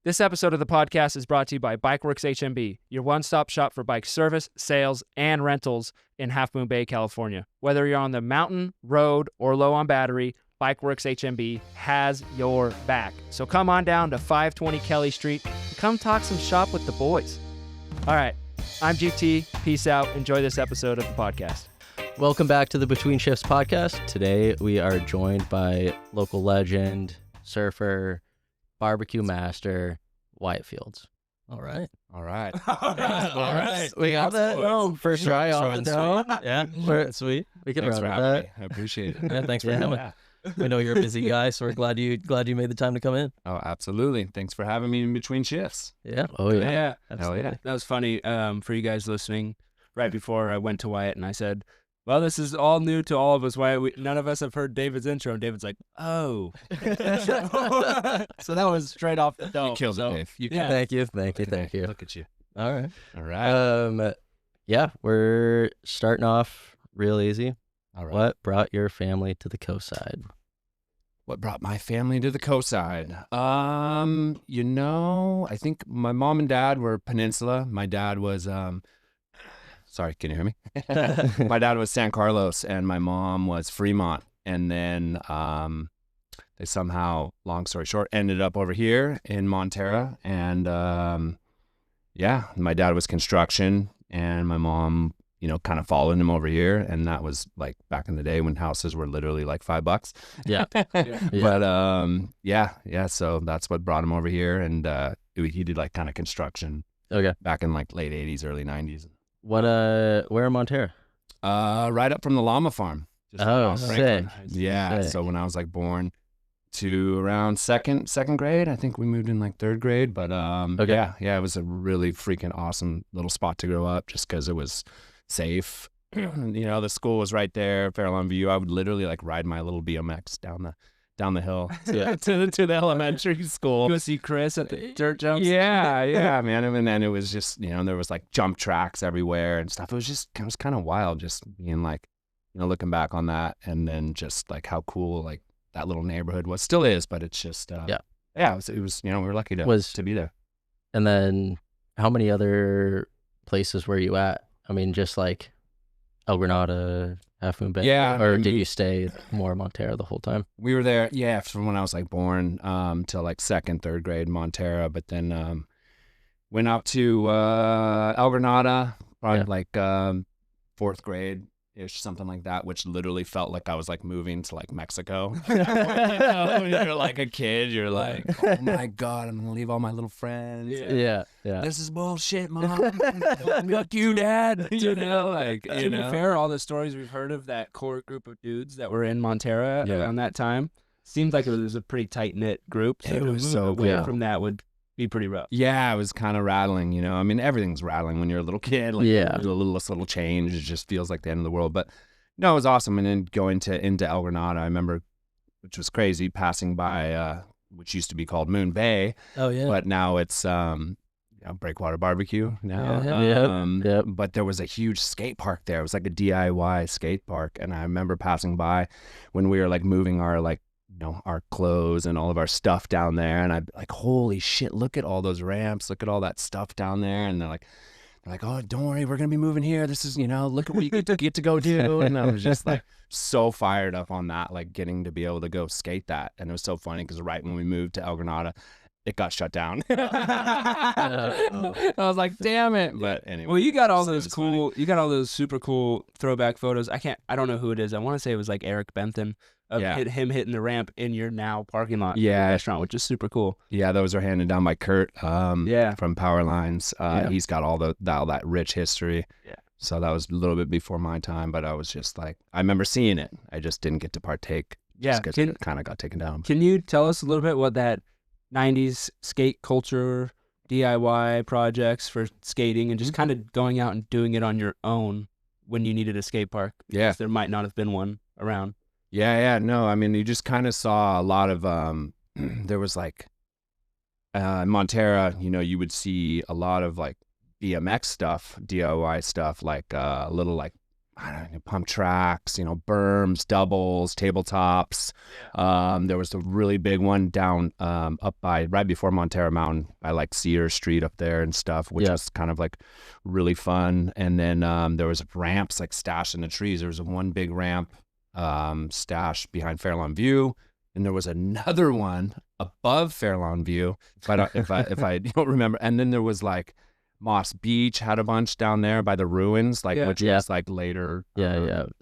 This episode of the podcast is brought to you by Bikeworks HMB, your one-stop shop for bike service, sales, and rentals in Half Moon Bay, California. Whether you're on the mountain, road, or low on battery, Bikeworks HMB has your back. So come on down to 520 Kelly Street and come talk some shop with the boys. All right, I'm GT. Peace out. Enjoy this episode of the podcast. Welcome back to the Between Shifts podcast. Today we are joined by local legend, surfer, barbecue master, Wyatt Fields. All right. All right. We got that. Oh, first try off the dome. Yeah. Sweet. We can Thanks run for with having that. me. I appreciate it. Yeah, thanks for coming. We know you're a busy guy, so we're glad you made the time to come in. Oh, absolutely. Thanks for having me in between shifts. Yeah. Oh yeah. Yeah. Hell yeah. That was funny for you guys listening. Right before I went to Wyatt and I said, well, this is all new to all of us. Wyatt, none of us have heard David's intro. And David's like, oh. So that was straight off the dome. You killed it, Dave. You Yeah. Thank you. Thank you. Look at you. All right. All right. Yeah, we're starting off real easy. All right. What brought your family to the coast side? What brought my family to the coast side? I think my mom and dad were Peninsula. My dad was, sorry, can you hear me? My dad was San Carlos and my mom was Fremont. And then they somehow, long story short, ended up over here in Montera. And my dad was construction and my mom, kind of followed him over here. And that was like back in the day when houses were literally like $5. Yeah. But so that's what brought him over here. And he did like kind of construction Okay. back in like late 80s, early 90s. What? Where in Montera? Right up from the llama farm. Just Oh, off Franklin. sick. Yeah. Sick. So when I was like born to around second grade, I think we moved in like third grade. But Okay. it was a really freaking awesome little spot to grow up just because it was safe. The school was right there, Fairlawn View. I would literally like ride my little BMX down the hill to the elementary school. Go see Chris at the dirt jumps. Yeah, man. And then it was just, there was like jump tracks everywhere and stuff. It was kind of wild just being like, looking back on that and then just like how cool like that little neighborhood was, still is, but it's just, it was, we were lucky to be there. And then how many other places were you at? I mean, just like El Granada, Half Moon Bay? Yeah. Or did you stay more Montera the whole time? We were there, from when I was like born till like second, third grade in Montera, but then went out to El Granada, probably like fourth grade-ish, something like that, which literally felt like I was like moving to like Mexico. When you're like a kid, you're like, oh my God, I'm gonna leave all my little friends. Yeah. This is bullshit, Mom. Fuck you, Dad. To be fair, all the stories we've heard of that core group of dudes that were in Montera around that time seems like it was a pretty tight-knit group. So It was so away cool. from that would be pretty rough. Yeah, it was kind of rattling, I mean, everything's rattling when you're a little kid. Like, Yeah. a little change, it just feels like the end of the world. But no, it was awesome. And then going into El Granada, I remember, which was crazy, passing by, which used to be called Moon Bay, Oh, yeah. but now it's Breakwater Barbecue now. Yep. But there was a huge skate park there. It was like a DIY skate park. And I remember passing by when we were like moving our like, our clothes and all of our stuff down there. And I'd be like, holy shit, look at all those ramps. Look at all that stuff down there. And they're like, oh, don't worry, we're going to be moving here. This is, look at what you get to go do. And I was just like so fired up on that, like getting to be able to go skate that. And it was so funny because right when we moved to El Granada, it got shut down. I was like, damn it. But anyway. Well, you got all So those it's cool, you got all those super cool throwback photos. I don't know who it is. I want to say it was like Eric Bentham of him hitting the ramp in your now parking lot restaurant, which is super cool. Yeah, those are handed down by Kurt from Power Lines. He's got all that rich history. Yeah. So that was a little bit before my time, but I was just like, I remember seeing it. I just didn't get to partake. Yeah. Because it kind of got taken down. Can you tell us a little bit what that 90s skate culture, DIY projects for skating and just kind of going out and doing it on your own when you needed a skate park? Yeah. There might not have been one around. Yeah. No, I mean, you just kind of saw a lot of, there was like, in Montera, you would see a lot of like BMX stuff, DIY stuff, like little like I don't know, pump tracks, you know, berms, doubles, tabletops. There was a really big one down up by right before Montera Mountain by like Cedar Street up there and stuff, which was kind of like really fun. And then there was ramps like stashed in the trees. There was one big ramp stashed behind Fairlawn View, and there was another one above Fairlawn View. If I don't remember. And then there was like Moss Beach had a bunch down there by the ruins, like which was like later.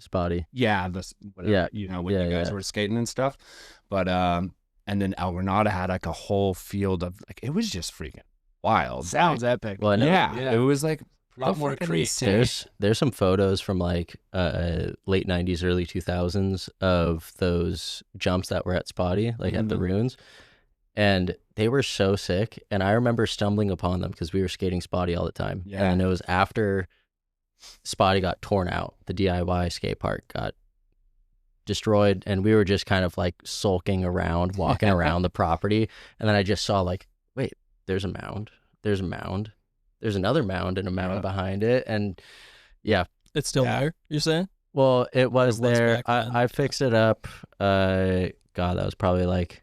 Spotty. Yeah, you know, when you guys were skating and stuff. But and then El Granada had like a whole field of like, it was just freaking wild. Sounds epic. Well, it was like a lot more creative. There's some photos from like late 90s, early 2000s of those jumps that were at Spotty, like at the ruins. And they were so sick. And I remember stumbling upon them because we were skating Spotty all the time. Yeah. And it was after Spotty got torn out. The DIY skate park got destroyed. And we were just kind of like sulking around, walking around the property. And then I just saw like, wait, there's a mound. There's a mound. There's another mound and a mound behind it. And it's still there, you're saying? Well, it was there. I fixed it up. God, that was probably like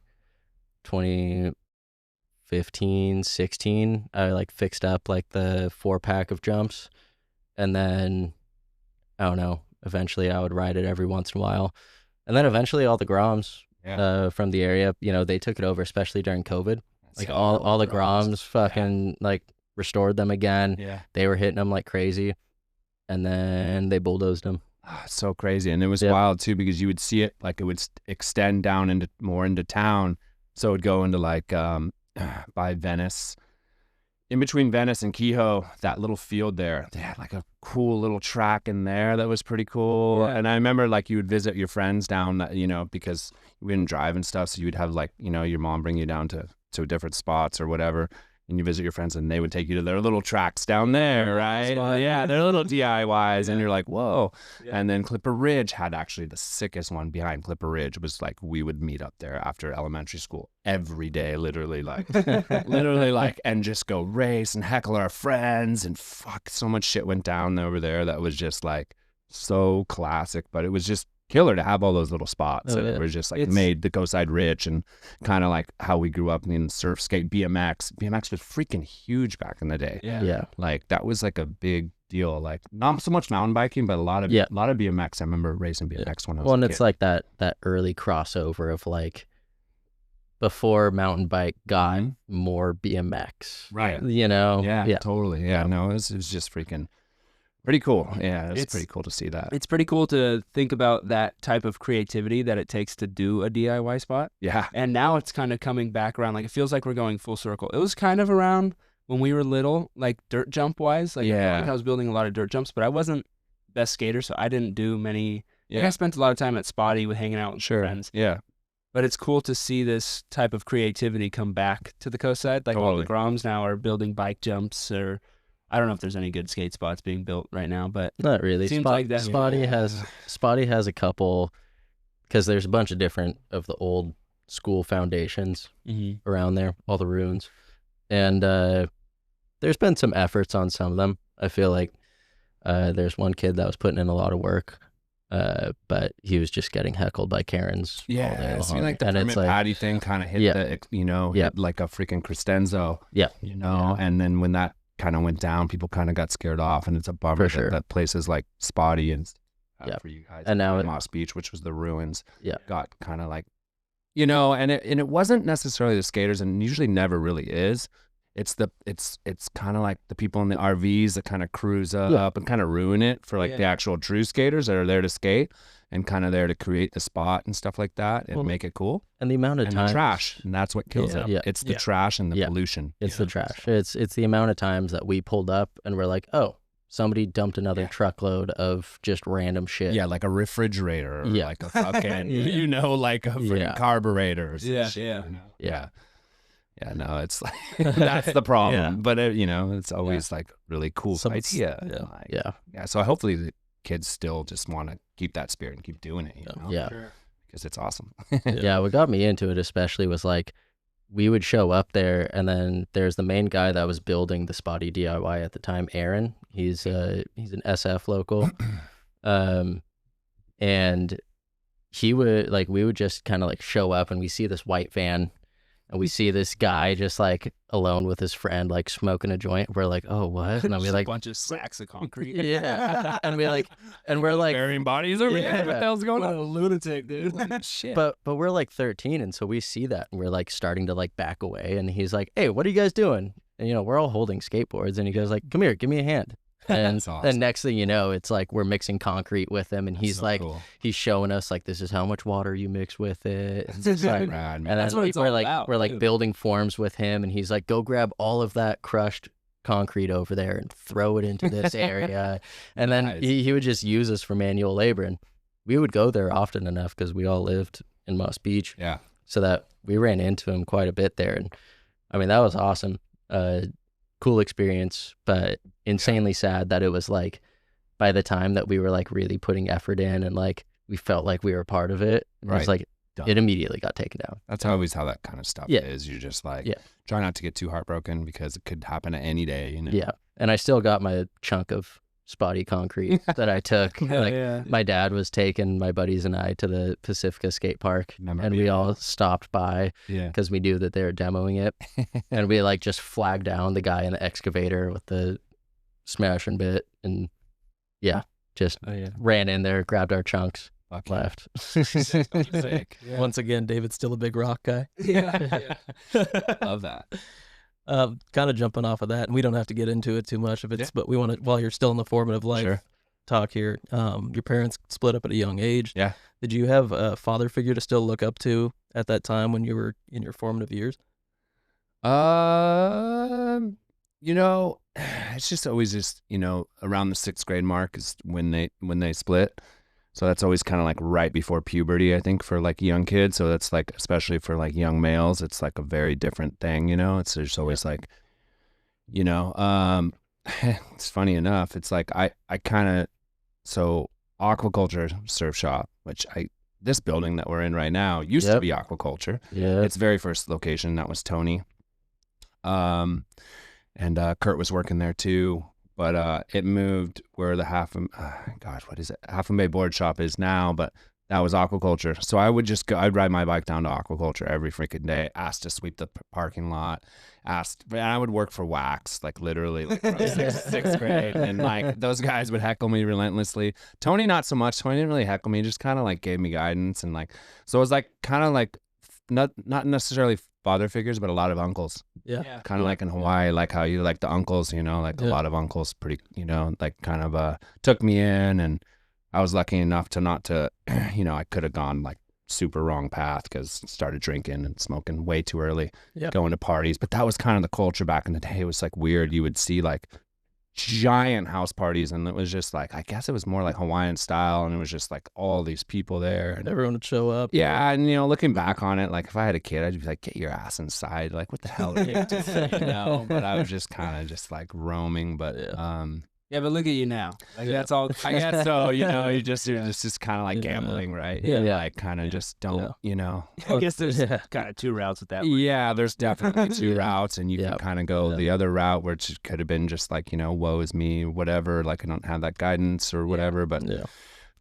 2015, 16, I like fixed up like the 4-pack of jumps, and then I don't know, eventually I would ride it every once in a while, and then eventually all the Groms from the area, you know, they took it over, especially during COVID. Like all the Groms fucking like restored them again. They were hitting them like crazy, and then they bulldozed them. So crazy. And it was wild too, because you would see it like it would extend down into more into town. So it would go into like by Venice, in between Venice and Kehoe, that little field there, they had like a cool little track in there that was pretty cool. And I remember like you would visit your friends down, you know, because we didn't drive and stuff. So you would have like, you know, your mom bring you down to different spots or whatever. And you visit your friends and they would take you to their little tracks down there, right? Yeah, their little DIYs. And you're like, whoa. And then Clipper Ridge had actually the sickest one behind Clipper Ridge. It was like we would meet up there after elementary school every day, literally like, and just go race and heckle our friends. And fuck, so much shit went down over there that was just like so classic. But it was just killer to have all those little spots that were just like made the coast side rich, and kind of like how we grew up in surf, skate, BMX. BMX was freaking huge back in the day. Like that was like a big deal. Like not so much mountain biking, but a lot of BMX. I remember racing BMX when I was a kid. It's like that early crossover of like before mountain bike got more BMX, right? You know, totally. No, it was just freaking pretty cool. Yeah, it's pretty cool to see that. It's pretty cool to think about that type of creativity that it takes to do a DIY spot. Yeah. And now it's kind of coming back around. Like it feels like we're going full circle. It was kind of around when we were little, like dirt jump wise. Like I was building a lot of dirt jumps, but I wasn't best skater, so I didn't do many. Like I spent a lot of time at Spotty with hanging out with friends. Yeah. But it's cool to see this type of creativity come back to the coast side. Like all the Groms now are building bike jumps, or I don't know if there's any good skate spots being built right now, but not really. Seems like that. Spotty has a couple, because there's a bunch of different of the old school foundations around there, all the ruins, and there's been some efforts on some of them. I feel like there's one kid that was putting in a lot of work, but he was just getting heckled by Karens. Yeah, all day long. So like the permit patty thing kind of hit hit like a freaking crescenzo. You know, and then when that kind of went down, people kind of got scared off, and it's a bummer that places like Spotty and for you guys, and now Moss Beach, which was the ruins, got kind of like, you know, and it wasn't necessarily the skaters, and usually never really is. It's kind of like the people in the RVs that kind of cruise up and kind of ruin it for like the actual true skaters that are there to skate and kind of there to create the spot and stuff like that and make it cool. And the amount of time, the trash, and that's what kills it. It's the trash and the pollution. It's the trash. It's the amount of times that we pulled up and we're like, oh, somebody dumped another truckload of just random shit. Yeah, like a refrigerator, or like a fucking, you know, like a freaking carburetor. Yeah, no, it's like that's the problem. But you know, it's always like really cool idea. So hopefully the kids still just want to keep that spirit and keep doing it. You know? Because it's awesome. What got me into it especially was like we would show up there, and then there's the main guy that was building the Spotty DIY at the time, Aaron. He's an SF local. And he would like, we would just kind of like show up and we see this white van and we see this guy just like alone with his friend, like smoking a joint. We're like, oh, what? And then we Just like, a bunch of sacks of concrete. yeah. And we're like, burying bodies over Yeah. here. What the hell's going What on? a lunatic, dude. Shit. but we're like 13. And so we see that and we're like starting to like back away. And he's like, hey, what are you guys doing? And, you know, we're all holding skateboards. And he goes like, come here, give me a hand. And That's awesome. then next thing you know, it's like we're mixing concrete with him. And That's he's so like, cool. he's showing us like, this is how much water you mix with it. And That's like, rad, man. And That's then what it's we're all like, about, we're like too. building forms with him, and he's like, go grab all of that crushed concrete over there and throw it into this area. And then Nice. he would just use us for manual labor, and we would go there often enough because we all lived in Moss Beach, Yeah. so that we ran into him quite a bit there. And I mean, that was awesome. Cool experience, but insanely sad that it was like, by the time that we were like really putting effort in and like we felt like we were part of it, it Right. was like Done. it immediately got taken down. That's always how that kind of stuff Yeah. is. You just like Yeah. try not to get too heartbroken because it could happen at any day, you know? Yeah. And I still got my chunk of spotty concrete that I took. Like yeah. my dad was taking my buddies and I to the Pacifica skate park, Remember and we being- all stopped by Yeah. because we knew that they were demoing it. And we like just flagged down the guy in the excavator with the smashing bit, and yeah, just Oh yeah. ran in there, grabbed our chunks, Fuck yeah. left. Sick. Once again, David's still a big rock guy. Yeah. Love that. Kind of jumping off of that, and we don't have to get into it too much if it's, Yeah. but we want to, while you're still in the formative life Sure. talk here. Your parents split up at a young age. Yeah. Did you have a father figure to still look up to at that time when you were in your formative years? You know, it's just always just, you know, around the 6th grade mark is when they split. So that's always kind of like right before puberty, I think, for like young kids. So that's like, especially for like young males, it's like a very different thing, you know. It's just always like, you know, it's funny enough. It's like I kind of, so aquaculture surf shop, which this building that we're in right now used to Yep. be aquaculture. Yeah. Its very first location, that was Tony. And Kurt was working there too, but it moved where the Half and Bay board shop is now, but that was aquaculture. So I would just go, I'd ride my bike down to aquaculture every freaking day, asked to sweep the parking lot, and I would work for Wax, like literally like from sixth grade. And like those guys would heckle me relentlessly. Tony, not so much. Tony didn't really heckle me, just kind of like gave me guidance. And like, so it was like kind of like not necessarily father figures, but a lot of uncles. Yeah. Kind of like in Hawaii, like how you like the uncles, you know, like a Yeah. lot of uncles pretty, you know, like kind of took me in, and I was lucky enough to not to, you know, I could have gone like super wrong path because started drinking and smoking way too early, Yep. going to parties. But that was kind of the culture back in the day. It was like weird. You would see like giant house parties, and it was just like, I guess it was more like Hawaiian style, and it was just like all these people there. And Everyone would show up. yeah, and you know, looking back on it, like if I had a kid, I'd be like, "Get your ass inside!" Like, what the hell are you doing? You know? But I was just kind of just like roaming. But Yeah, but look at you now. Like Yeah. that's all. I guess so. You know, you're just kind of like Yeah. gambling, right? Yeah. like kind of just don't, you know. I guess there's Yeah. kind of two routes with that. Yeah, there's definitely two routes, and you Yeah. can kind of go Yeah. the other route, which could have been just like, you know, woe is me, whatever. Like I don't have that guidance or whatever, but. Yeah.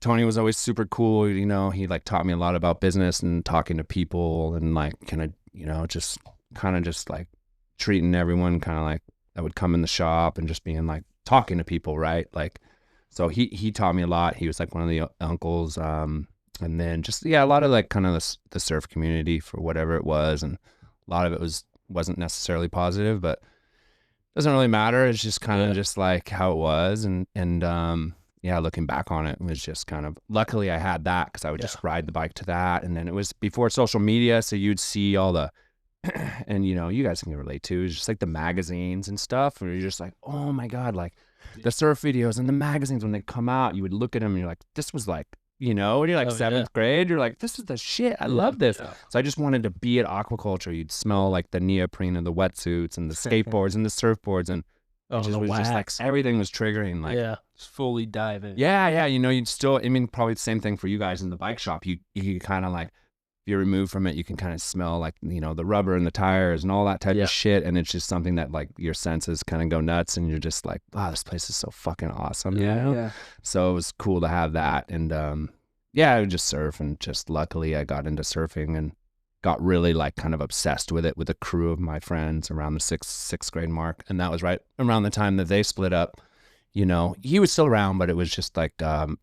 Tony was always super cool. You know, he like taught me a lot about business and talking to people, and like kind of, you know, just kind of just like treating everyone kind of like that would come in the shop and just being like talking to people, right? Like, so he taught me a lot. He was like one of the uncles. And then just, yeah, a lot of like kind of the surf community for whatever it was. And a lot of it wasn't necessarily positive, but doesn't really matter. It's just kind of just like how it was. And yeah, looking back on it was just kind of, luckily I had that because I would just ride the bike to that. And then it was before social media. So you'd see all the, and you know, you guys can relate to, it's just like the magazines and stuff. And you're just like, oh my God, like the surf videos and the magazines, when they come out, you would look at them and you're like, this was like, you know, when you're like Oh, seventh grade, you're like, this is the shit. I love this. So I just wanted to be at aquaculture. You'd smell like the neoprene and the wetsuits and the skateboards and the surfboards. And Oh, it just the was just like wax. everything was triggering. Like, Yeah. Just fully dive in. yeah, you know, you'd still, I mean, probably the same thing for you guys in the bike shop. You kind of like you're removed from it, you can kind of smell like, you know, the rubber and the tires and all that type of shit. And it's just something that like your senses kind of go nuts and you're just like, wow, this place is so fucking awesome. You know? Yeah. So it was cool to have that. And yeah, I would just surf, and just luckily I got into surfing and got really like kind of obsessed with it with a crew of my friends around the sixth grade mark. And that was right around the time that they split up. You know, he was still around, but it was just like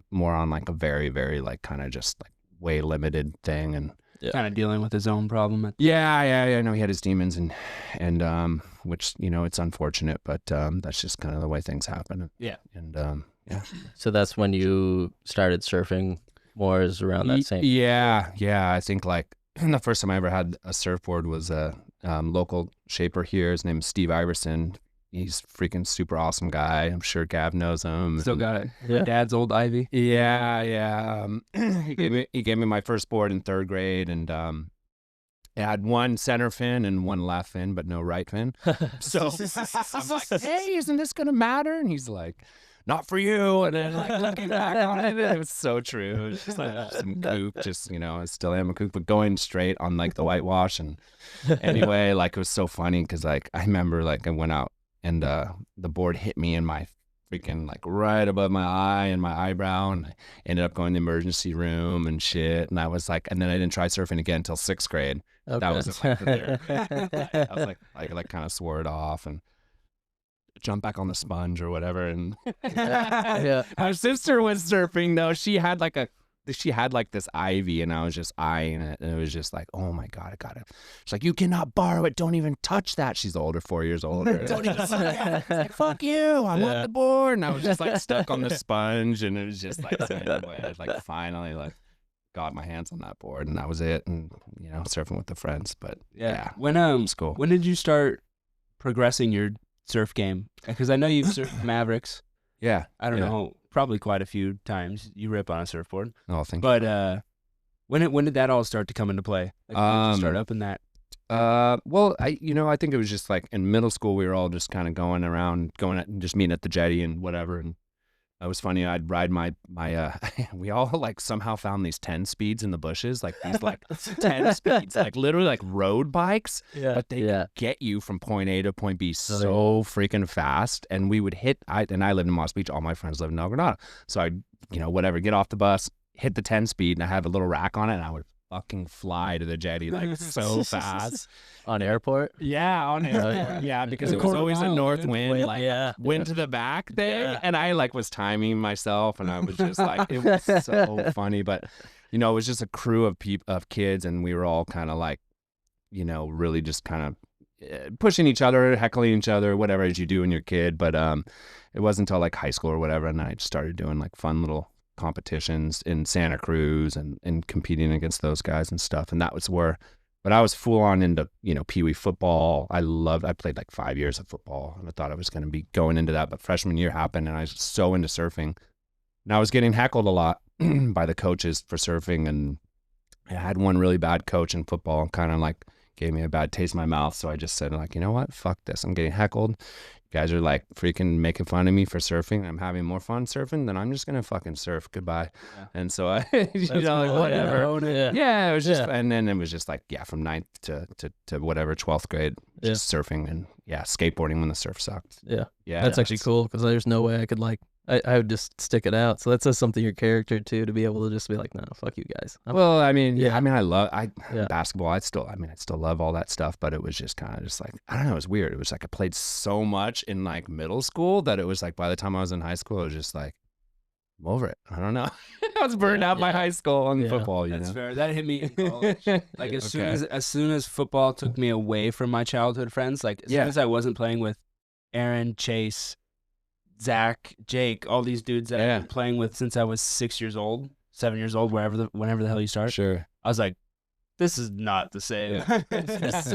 more on like a very, very like kind of just like way limited thing. And kind of dealing with his own problem. Yeah. I know he had his demons, and which, you know, it's unfortunate, but that's just kind of the way things happen. Yeah. And yeah. So that's when you started surfing more, is around that same. Yeah. I think like the first time I ever had a surfboard was a local shaper here. His name is Steve Iverson. He's a freaking super awesome guy. I'm sure Gav knows him. Still got it. Yeah. Dad's old Ivy. Yeah. He gave me my first board in third grade, and it had one center fin and one left fin, but no right fin. So I'm like, hey, isn't this gonna matter? And he's like, not for you. And then like looking back on it, it was so true. It was just like some kook, just, you know, I still am a kook, but going straight on like the whitewash. And anyway, like it was so funny because like I remember like I went out and the board hit me in my freaking like right above my eye and my eyebrow, and I ended up going to the emergency room and shit. And I was like, and then I didn't try surfing again until sixth grade. Okay. That was like I was like kind of swore it off and jump back on the sponge or whatever. And Yeah. our sister was surfing though. She had like this ivy, and I was just eyeing it, and it was just like, oh my God, I got it. She's like, you cannot borrow it. Don't even touch that. She's older, 4 years older. Don't even like, fuck you. I want the board. And I was just like stuck on the sponge, and it was just like, anyway, I like finally like got my hands on that board, and that was it. And, you know, surfing with the friends. But yeah, When it's cool. when did you start progressing your surf game? Because I know you've surfed Mavericks. Yeah. I don't know, probably quite a few times you rip on a surfboard. Oh, thank you. But when did that all start to come into play? Like, when did you start up in that? Well, I think it was just like in middle school, we were all just kind of going and just meeting at the jetty and whatever. And it was funny. I'd ride my we all like somehow found these 10 speeds in the bushes, like these like 10 speeds, like literally like road bikes, but they get you from point A to point B so freaking fast. And we would I lived in Moss Beach. All my friends lived in El Granada. So I'd, get off the bus, hit the 10 speed, and I have a little rack on it, and I would fucking fly to the jetty like so fast. On airport? Yeah, on airport. Yeah, because it was always a north wind, like wind to the back thing. Yeah. And I like was timing myself, and I was just like, it was so funny. But, it was just a crew of kids, and we were all kind of like, really just kind of pushing each other, heckling each other, whatever as you do when you're a kid. But it wasn't until like high school or whatever, and I just started doing like fun little competitions in Santa Cruz and competing against those guys and stuff. And that was where, but I was full on into, Pee-wee football. I played like 5 years of football, and I thought I was going to be going into that, but freshman year happened, and I was so into surfing. And I was getting heckled a lot by the coaches for surfing, and I had one really bad coach in football, kind of like gave me a bad taste in my mouth. So I just said, like, you know what? Fuck this. I'm getting heckled. You guys are like freaking making fun of me for surfing. I'm having more fun surfing, then I'm just going to fucking surf. Goodbye. Yeah. And so I, whatever. Yeah, it was just, and then it was just like, from 9th to whatever, 12th grade, just surfing and skateboarding when the surf sucked. Yeah. That's actually cool, because there's no way I could I would just stick it out. So that says something your character too, to be able to just be like, no, fuck you guys. I love basketball. I still love all that stuff, but it was just kind of just like, I don't know, it was weird. It was like I played so much in like middle school that it was like by the time I was in high school, it was just like, I'm over it. I don't know. I was burned out by high school on football. That's fair. That hit me in college. Like as soon as football took me away from my childhood friends, like as soon as I wasn't playing with Aaron, Chase, Zach, Jake, all these dudes that I've been playing with since I was 6 years old, 7 years old, whenever the hell you start. Sure. I was like, this is not the same. There's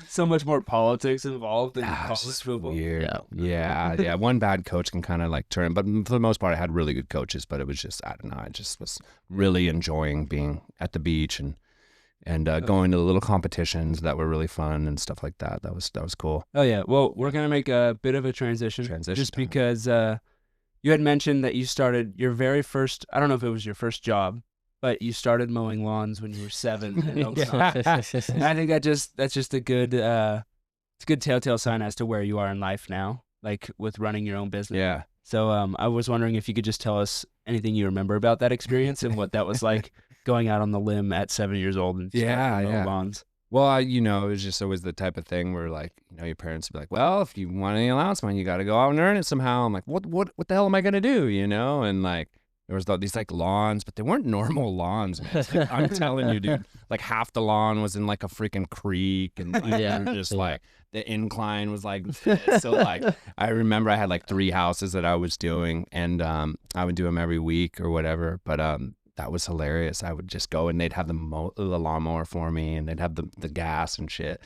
so much more politics involved in college football. Weird. Yeah. One bad coach can kind of like turn, but for the most part, I had really good coaches. But it was just, I don't know, I just was really enjoying being at the beach and going to the little competitions that were really fun and stuff like that. That was cool. Oh yeah. Well, we're gonna make a bit of a transition just time. Because you had mentioned that you started your very first, I don't know if it was your first job, but you started mowing lawns when you were 7. And and I think that's just a good it's a good telltale sign as to where you are in life now, like with running your own business. Yeah. So I was wondering if you could just tell us anything you remember about that experience and what that was like going out on the limb at 7 years old and starting to mow lawns. Well, you know, it was just always the type of thing where, like, you know, your parents would be like, well, if you want any allowance money, you got to go out and earn it somehow. I'm like, what the hell am I going to do? You know? And like, there was these like lawns, but they weren't normal lawns, man. Like, I'm telling you, dude, like half the lawn was in like a freaking creek, and like, just like the incline was like this. So like, I remember I had like 3 houses that I was doing, and I would do them every week or whatever. But that was hilarious. I would just go and they'd have the lawnmower for me, and they'd have the gas and shit.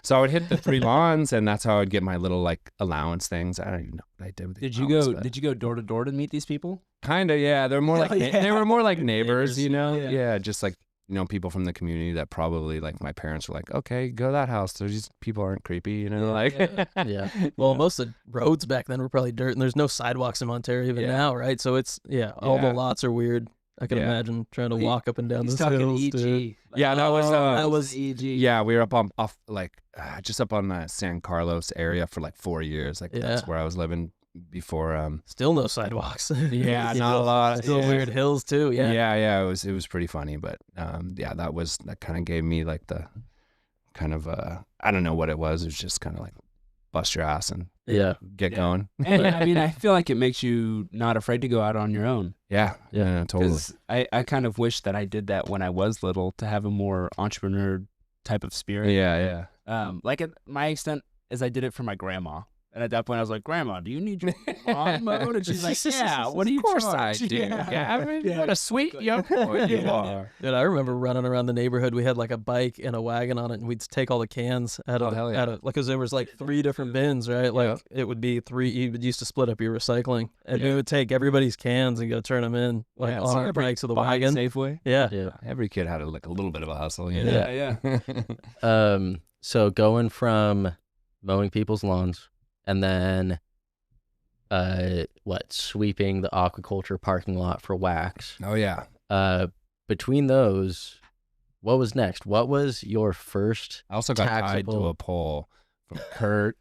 So I would hit the 3 lawns, and that's how I'd get my little like allowance things. I don't even know what I did with Did you go door to door to meet these people? Kind of, yeah. They're more like they were more like neighbors, you know. Yeah. Just like, you know, people from the community that probably like my parents were like, okay, go to that house. These people aren't creepy, you know, like. Yeah. Well, most of the roads back then were probably dirt, and there's no sidewalks in Ontario even now, right? So it's all the lots are weird. I can imagine trying to walk up and down those hills. EG. Dude. Yeah, that was EG. Yeah, we were up on just up on San Carlos area for like 4 years. Like that's where I was living before. Still no sidewalks. Yeah, not a lot. Still weird hills too. Yeah. Yeah. It was pretty funny, but that kind of gave me like the kind of I don't know what it was. It was just kind of like bust your ass and get going. And I mean, I feel like it makes you not afraid to go out on your own. Yeah, totally. 'Cause I kind of wish that I did that when I was little, to have a more entrepreneur type of spirit. Yeah. Like at my extent is I did it for my grandma. And at that point, I was like, Grandma, do you need your lawn mowed? And she's like, yeah, what do you charge? Of course I do. Yeah. What a sweet young boy you are. Dude, I remember running around the neighborhood. We had like a bike and a wagon on it, and we'd take all the cans out of because there was like 3 different bins, right? Like it would be 3. You used to split up your recycling, and we would take everybody's cans and go turn them in on our bikes with a wagon. Safeway. Yeah. Every kid had a little bit of a hustle. You know? Yeah. So going from mowing people's lawns, and then sweeping the aquaculture parking lot for wax. Oh yeah. Between those, what was next? What was your first I also got tied to a pole from Kurt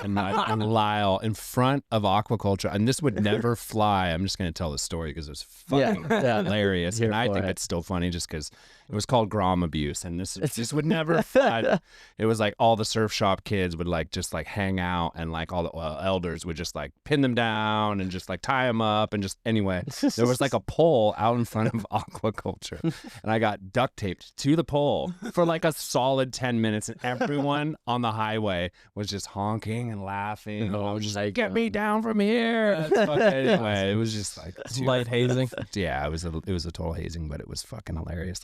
and Lyle in front of aquaculture, and this would never fly. I'm just going to tell the story because it was fucking hilarious, and I think it's still funny just because it was called Grom abuse, and this would never fly. It was like all the surf shop kids would like just like hang out, and like all the elders would just like pin them down and just like tie them up, and just anyway, there was like a pole out in front of aquaculture, and I got duct taped to the pole for like a solid 10 minutes, and everyone on the highway was just honking and laughing. I was just like, get me down from here. Anyway, it was just like light hazing. Yeah, it was a total hazing, but it was fucking hilarious.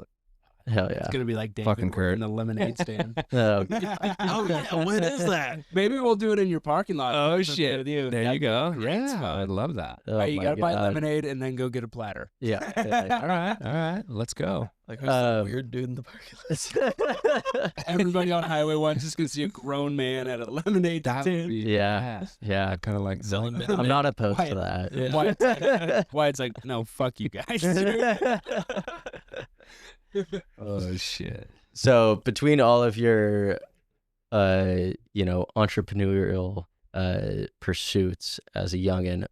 Hell yeah. It's going to be like David Fucking Kurt in the lemonade stand. Oh, When is that? Maybe we'll do it in your parking lot. Oh, That's shit. good with you. There you go. Great spot. Yeah, I'd love that. oh Right, you my got to buy God. lemonade and then go get a platter. Yeah. All right, let's go. Like who's the weird dude in the parking lot? Everybody on Highway 1 just going to see a grown man at a lemonade stand. Yeah. I kind of like Zelen I'm not opposed to Wyatt. that. Wyatt's like, no, fuck you guys. Oh shit. So between all of your, entrepreneurial pursuits as a youngin',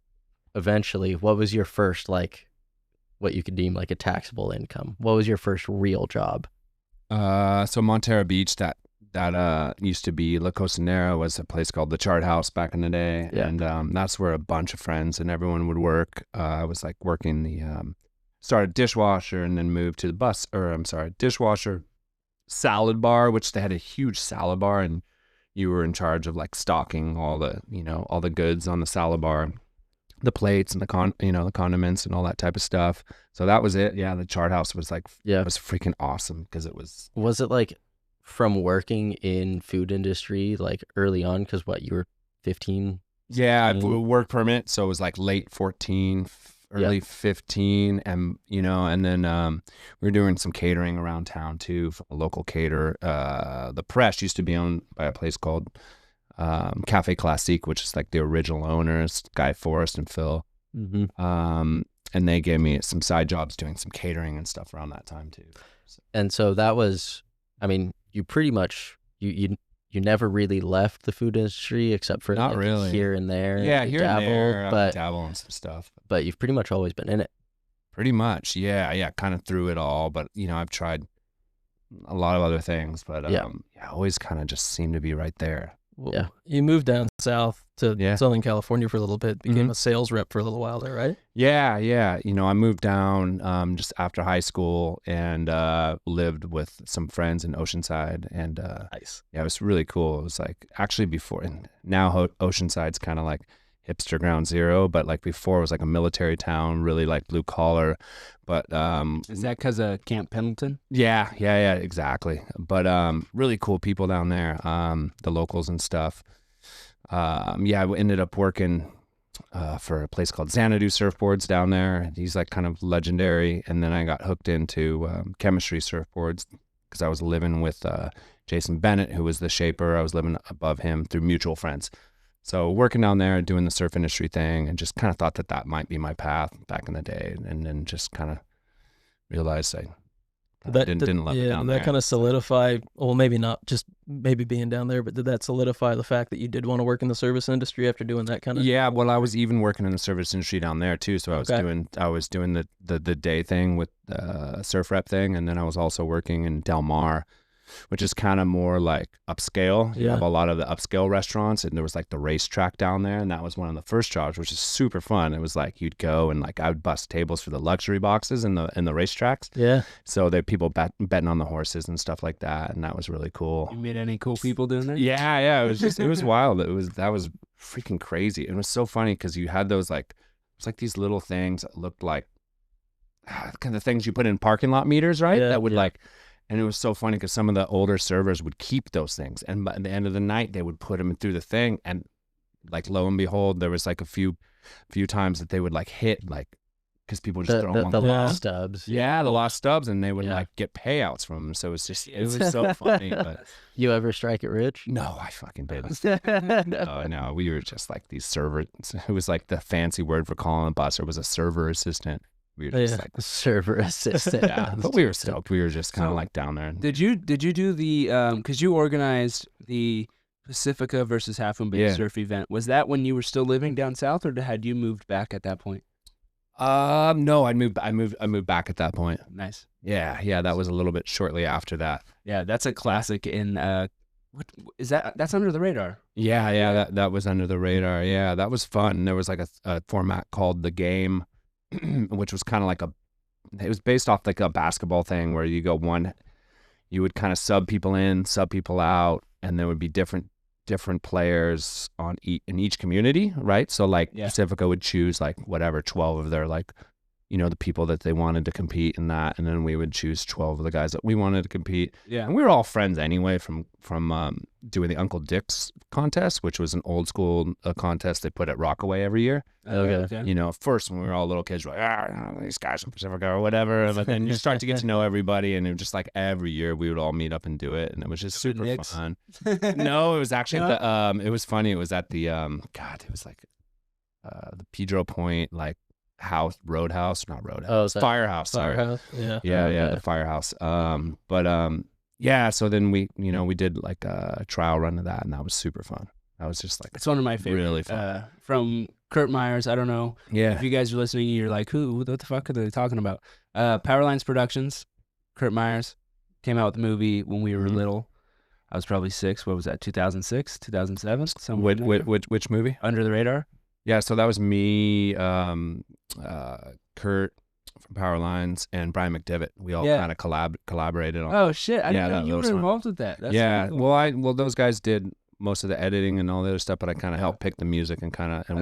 eventually, what was your first what you could deem like a taxable income? What was your first real job? So Montero Beach, that used to be La Costanera, was a place called the Chart House back in the day, and that's where a bunch of friends and everyone would work. I was like working the started dishwasher and then moved to the dishwasher, salad bar, which they had a huge salad bar, and you were in charge of like stocking all the goods on the salad bar, the plates and the condiments and all that type of stuff. So that was it. Yeah, the Chart House was like was freaking awesome because it was. Was it like from working in food industry like early on? Because you were 15? Yeah, work permit, so it was like late 14. Early 15, and and then we were doing some catering around town too from a local caterer. The Press used to be owned by a place called Cafe Classique, which is like the original owners, Guy Forrest and Phil. Mm-hmm. And they gave me some side jobs doing some catering and stuff around that time too. So. And so that was, I mean, you pretty much, you never really left the food industry except for Not like really. here and there. Yeah, you here dabbled, and there, but dabble on some stuff. but you've pretty much always been in it. Pretty much, yeah, kind of through it all. But I've tried a lot of other things, but Yeah. always kind of just seemed to be right there. Well, Yeah. You moved down south to Yeah. Southern California for a little bit, became Mhm. a sales rep for a little while there, right? Yeah. I moved down just after high school and lived with some friends in Oceanside, and Nice. yeah, it was really cool. It was like actually before, and now Oceanside's kind of like hipster ground zero, but like before it was like a military town, really like blue collar. But Is that because of Camp Pendleton? yeah, exactly. But really cool people down there, the locals and stuff. I ended up working for a place called Xanadu Surfboards down there. He's like kind of legendary. And then I got hooked into chemistry surfboards because I was living with Jason Bennett, who was the shaper. I was living above him through mutual friends. So working down there, doing the surf industry thing, and just kind of thought that might be my path back in the day. And then just kind of realized I didn't love it down did there. that kind of solidify, well, maybe not just maybe being down there, but did that solidify the fact that you did want to work in the service industry after doing that kind of? Yeah, well, I was even working in the service industry down there too. So I was doing the day thing with surf rep thing, and then I was also working in Del Mar, which is kind of more like upscale. You Yeah. have a lot of the upscale restaurants, and there was like the racetrack down there, and that was one of the first jobs, which is super fun. It was like you'd go and like I would bust tables for the luxury boxes in the racetracks. Yeah. So there people betting on the horses and stuff like that, and that was really cool. You meet any cool people doing that? Yeah, it was wild. That was freaking crazy. It was so funny because you had those like, it's like these little things that looked like kind of things you put in parking lot meters, right? Yeah, That would like, and it was so funny because some of the older servers would keep those things, and at the end of the night they would put them through the thing, and like lo and behold, there was like a few times that they would like hit like because people just throw them on The the lost stubs. yeah, the lost stubs, and they would Yeah. like get payouts from them. So it was so funny. But You ever strike it rich? no, I fucking didn't. Oh no, we were just like these server. It was like the fancy word for calling a busser was a server assistant. We were just Yeah. like, Server assistant. yeah, but we were stoked. We were just kind of So, like down there. Did you do the because you organized the Pacifica versus Half Moon Bay Yeah. surf event? Was that when you were still living down south, or had you moved back at that point? No, I moved back at that point. Nice. Yeah, that was a little bit shortly after that. Yeah, that's a classic in what is that? That's Under the Radar. Yeah, that was under the radar. Yeah, that was fun. There was like a format called The Game, which was kind of like it was based off like a basketball thing where you would kind of sub people in, sub people out, and there would be different players in each community, right? So like Yeah. Pacifica would choose like whatever 12 of their like, the people that they wanted to compete in that, and then we would choose 12 of the guys that we wanted to compete. Yeah. And we were all friends anyway from doing the Uncle Dick's contest, which was an old school contest they put at Rockaway every year. Okay. At first when we were all little kids, we're like, these guys from Pacifica or whatever. But then you start to get to know everybody, and it was just like every year we would all meet up and do it, and it was just super Knicks? fun. No, it was actually at the, it was funny. It was at the, it was like the Pedro Point, like Roadhouse, not Roadhouse, Oh, is that Firehouse. Sorry. Firehouse. Yeah. Yeah, Okay. the Firehouse. So then we did like a trial run of that, and that was super fun. That was just like It's one of my favorite. really fun. From Kurt Myers. I don't know Yeah. if you guys are listening. You're like, who? What the fuck are they talking about? Powerlines Productions. Kurt Myers came out with the movie when we were Mhm. little. I was probably 6. What was that? 2006, 2007. Somewhere in there. Which movie? Under the Radar. Yeah, so that was me, Kurt from Power Lines, and Brian McDivitt. We all Yeah. kind of collaborated on. Oh shit! I Yeah, didn't know that you was were fun. involved with that. That's yeah, really cool. well, those guys did most of the editing and all the other stuff, but I kind of helped pick the music and That's it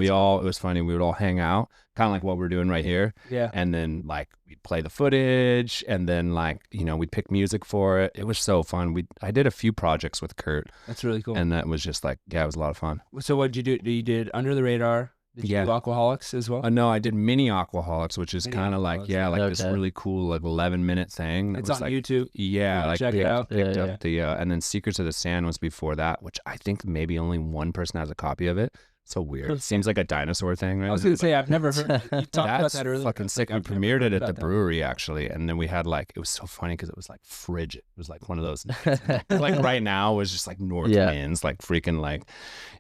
was funny. We would all hang out, kind of like what we're doing right here, Yeah. and then like we'd play the footage, and then like we'd pick music for it. It was so fun. I did a few projects with Kurt, That's really cool. and that was just like it was a lot of fun. So what did you do? You did Under the Radar. Did you Yeah. do Aquaholics as well? No, I did Mini Aquaholics, which is Mini kind of like Aquaholics, this Okay. really cool like 11-minute thing. That It's was on like, YouTube. Yeah, like check it out. picked Yeah, up the and then Secrets of the Sand was before that, which I think maybe only one person has a copy of it. So weird. It seems like a dinosaur thing, right? I was gonna say I've never heard. You talked about That's that earlier. fucking sick. We premiered it at the brewery actually, and then we had like, it was so funny because it was like frigid. It was like one of those like right now it was just like north winds, like freaking like,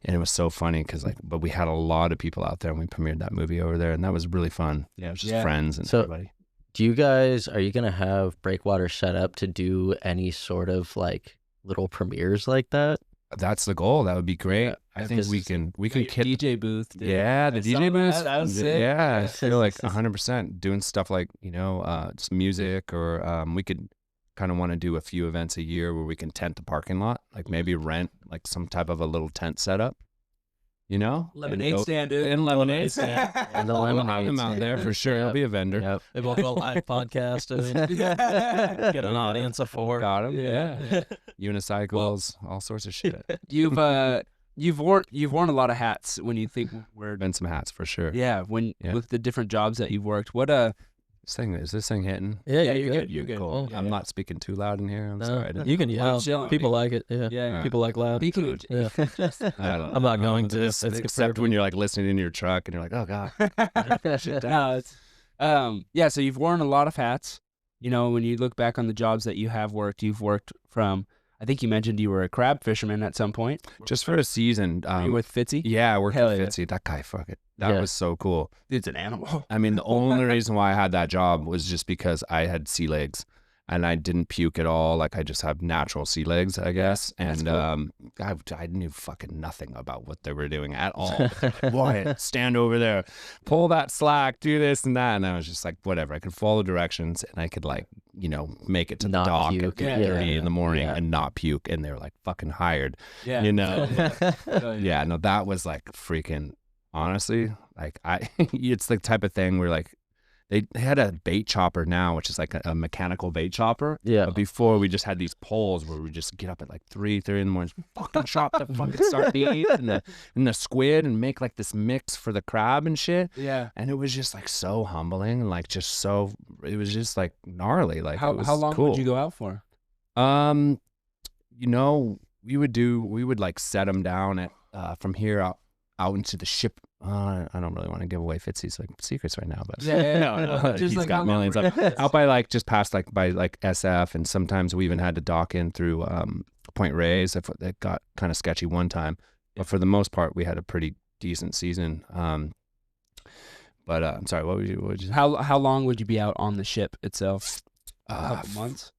and it was so funny because like, but we had a lot of people out there and we premiered that movie over there, and that was really fun. Yeah, it was just friends and everybody. Are you gonna have Breakwater set up to do any sort of like little premieres like that? That's the goal. That would be great. Yeah, I think we can DJ booth. Dude. Yeah, the DJ booth. That was sick. Yeah, I feel like 100% doing stuff like, you know, just music, or we could kind of want to do a few events a year where we can tent the parking lot, like maybe rent like some type of a little tent setup. You know, lemonade stand, dude. And lemonade stand. And the lemonade stand. Out there for sure. I'll be a vendor. Yep. Maybe we'll do a live podcast. Get an audience of 4. Got him. Yeah. Unicycles, all sorts of shit. You've worn a lot of hats when you think we're been some hats for sure. Yeah. With the different jobs that you've worked, what is this thing hitting? Yeah, you're good. You're good. Cool. Yeah. I'm not speaking too loud in here. I'm sorry. You can yell. People like it. Yeah. People like loud. Yeah. I'm not going to. Except when you're like listening in your truck and you're like, oh God. No, so you've worn a lot of hats. You know, when you look back on the jobs that you have worked, you've worked from, I think you mentioned you were a crab fisherman at some point. Just for a season. Were you with Fitzy? Yeah, I worked with Fitzy. That guy, fuck it. That was so cool. Dude's an animal. I mean, the only reason why I had that job was just because I had sea legs and I didn't puke at all. Like I just have natural sea legs, I guess. And I knew fucking nothing about what they were doing at all. Wyatt, stand over there, pull that slack, do this and that. And I was just like, whatever. I could follow directions and I could like, you know, make it to the dock at 3:30 in the morning and not puke. And they were like fucking hired, you know? Yeah, no, that was like freaking, honestly, like it's the type of thing where like, they had a bait chopper now, which is like a mechanical bait chopper. Yeah. But before we just had these poles where we just get up at like 3:30 in the morning, fucking chop the fucking sardines and the squid and make like this mix for the crab and shit. Yeah. And it was just like so humbling and like just so, it was just like gnarly. Like how long would you go out for? You know, we would like set them down at from here out into the ship. I don't really want to give away Fitzy's like secrets right now, but no, he's like got millions of out by like just past like by like SF, and sometimes we even had to dock in through Point Reyes if it got kind of sketchy one time, but for the most part we had a pretty decent season. But I'm sorry, what would you how long would you be out on the ship itself? A couple months?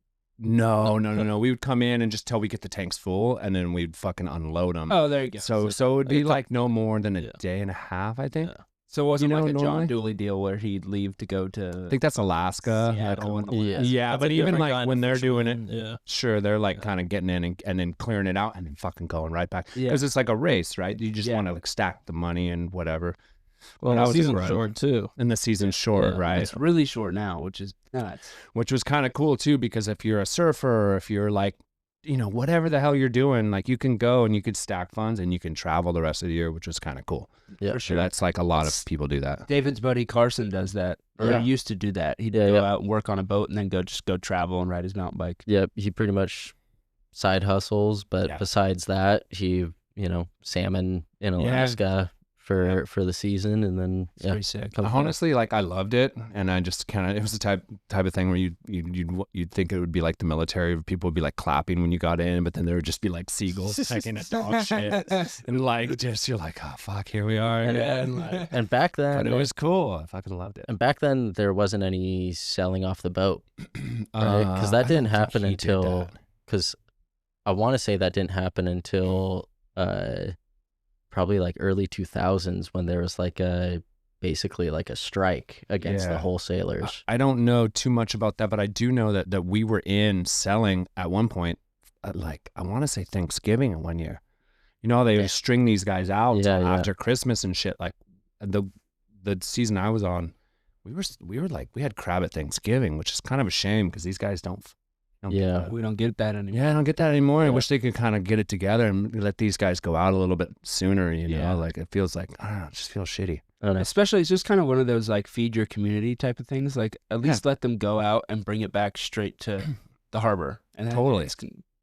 No. We would come in and just till we get the tanks full, and then we'd fucking unload them. Oh, there you go. So it would be like no more than a day and a half, I think. Yeah. So it wasn't like a normally? John Dooley deal where he'd leave to go to. I think that's Alaska. Yeah, but even like when they're doing it, sure, they're like kind of getting in and then clearing it out and then fucking going right back. Because it's like a race, right? You just want to like stack the money and whatever. Well, the season's short too. And the season's short, right? It's really short now, which is nuts. Which was kind of cool too, because if you're a surfer or if you're like, you know, whatever the hell you're doing, like you can go and you could stack funds and you can travel the rest of the year, which was kind of cool. Yeah, for sure. That's like a lot of people do that. David's buddy Carson does that, or he used to do that. He'd go out and work on a boat and then go travel and ride his mountain bike. Yep, he pretty much side hustles, but besides that, he, you know, salmon in Alaska. For the season, and then it's pretty sick. Honestly, like I loved it, and I just kind of, it was the type of thing where you'd think it would be like the military, where people would be like clapping when you got in, but then there would just be like seagulls taking a dog shit, and like just you're like, oh fuck, here we are, and back then, but it was cool. I fucking loved it. And back then, there wasn't any selling off the boat, right? Because that didn't happen until, because I want to say that didn't happen until probably like early 2000s, when there was like basically like a strike against the wholesalers. I don't know too much about that, but I do know that we were in selling at one point, like I want to say Thanksgiving in one year. You know, they would string these guys out after Christmas and shit. Like the season I was on, we were like, we had crab at Thanksgiving, which is kind of a shame because these guys don't we don't get that anymore. Yeah, I don't get that anymore. I wish they could kind of get it together and let these guys go out a little bit sooner, you know? Like it feels like, I don't know, it just feels shitty. Especially, it's just kind of one of those like feed your community type of things. Like at least let them go out and bring it back straight to the harbor. And totally. It's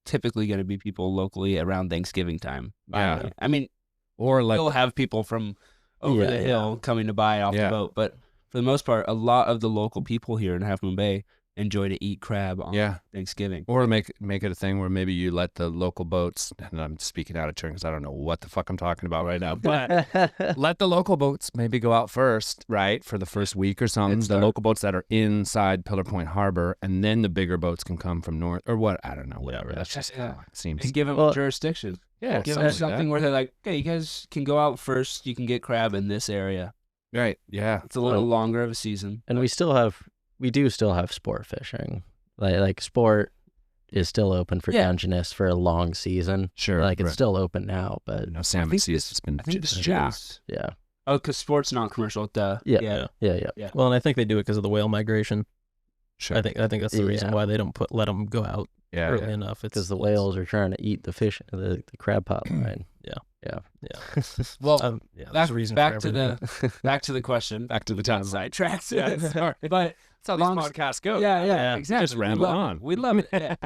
typically going to be people locally around Thanksgiving time. Yeah. I mean, Or like you'll have people from over the hill coming to buy off the boat, but for the most part, a lot of the local people here in Half Moon Bay enjoy to eat crab on Thanksgiving. Or make it a thing where maybe you let the local boats, and I'm speaking out of turn because I don't know what the fuck I'm talking about right now, but let the local boats maybe go out first, right, for the first week or something. The local boats that are inside Pillar Point Harbor, and then the bigger boats can come from north, or what, I don't know, whatever. That's just how it seems. And give them jurisdiction. Yeah, give them something where they're like, okay, you guys can go out first. You can get crab in this area. Right, yeah. It's a little longer of a season. And we do still have sport fishing. Like sport is still open for Dungeness for a long season. Sure. Like it's still open now, but salmon season's been just jacked. Yeah. Oh, because sport's non-commercial. Yeah. Well, and I think they do it because of the whale migration. Sure. I think that's the reason why they don't let them go out early enough. It's because the whales are trying to eat the fish, the crab pot line. Yeah. Well, that's the reason. Back to the question. Back to the time. Sidetracks. Sorry. But that's how these podcasts go. Yeah, exactly. Just ramble on. We love it.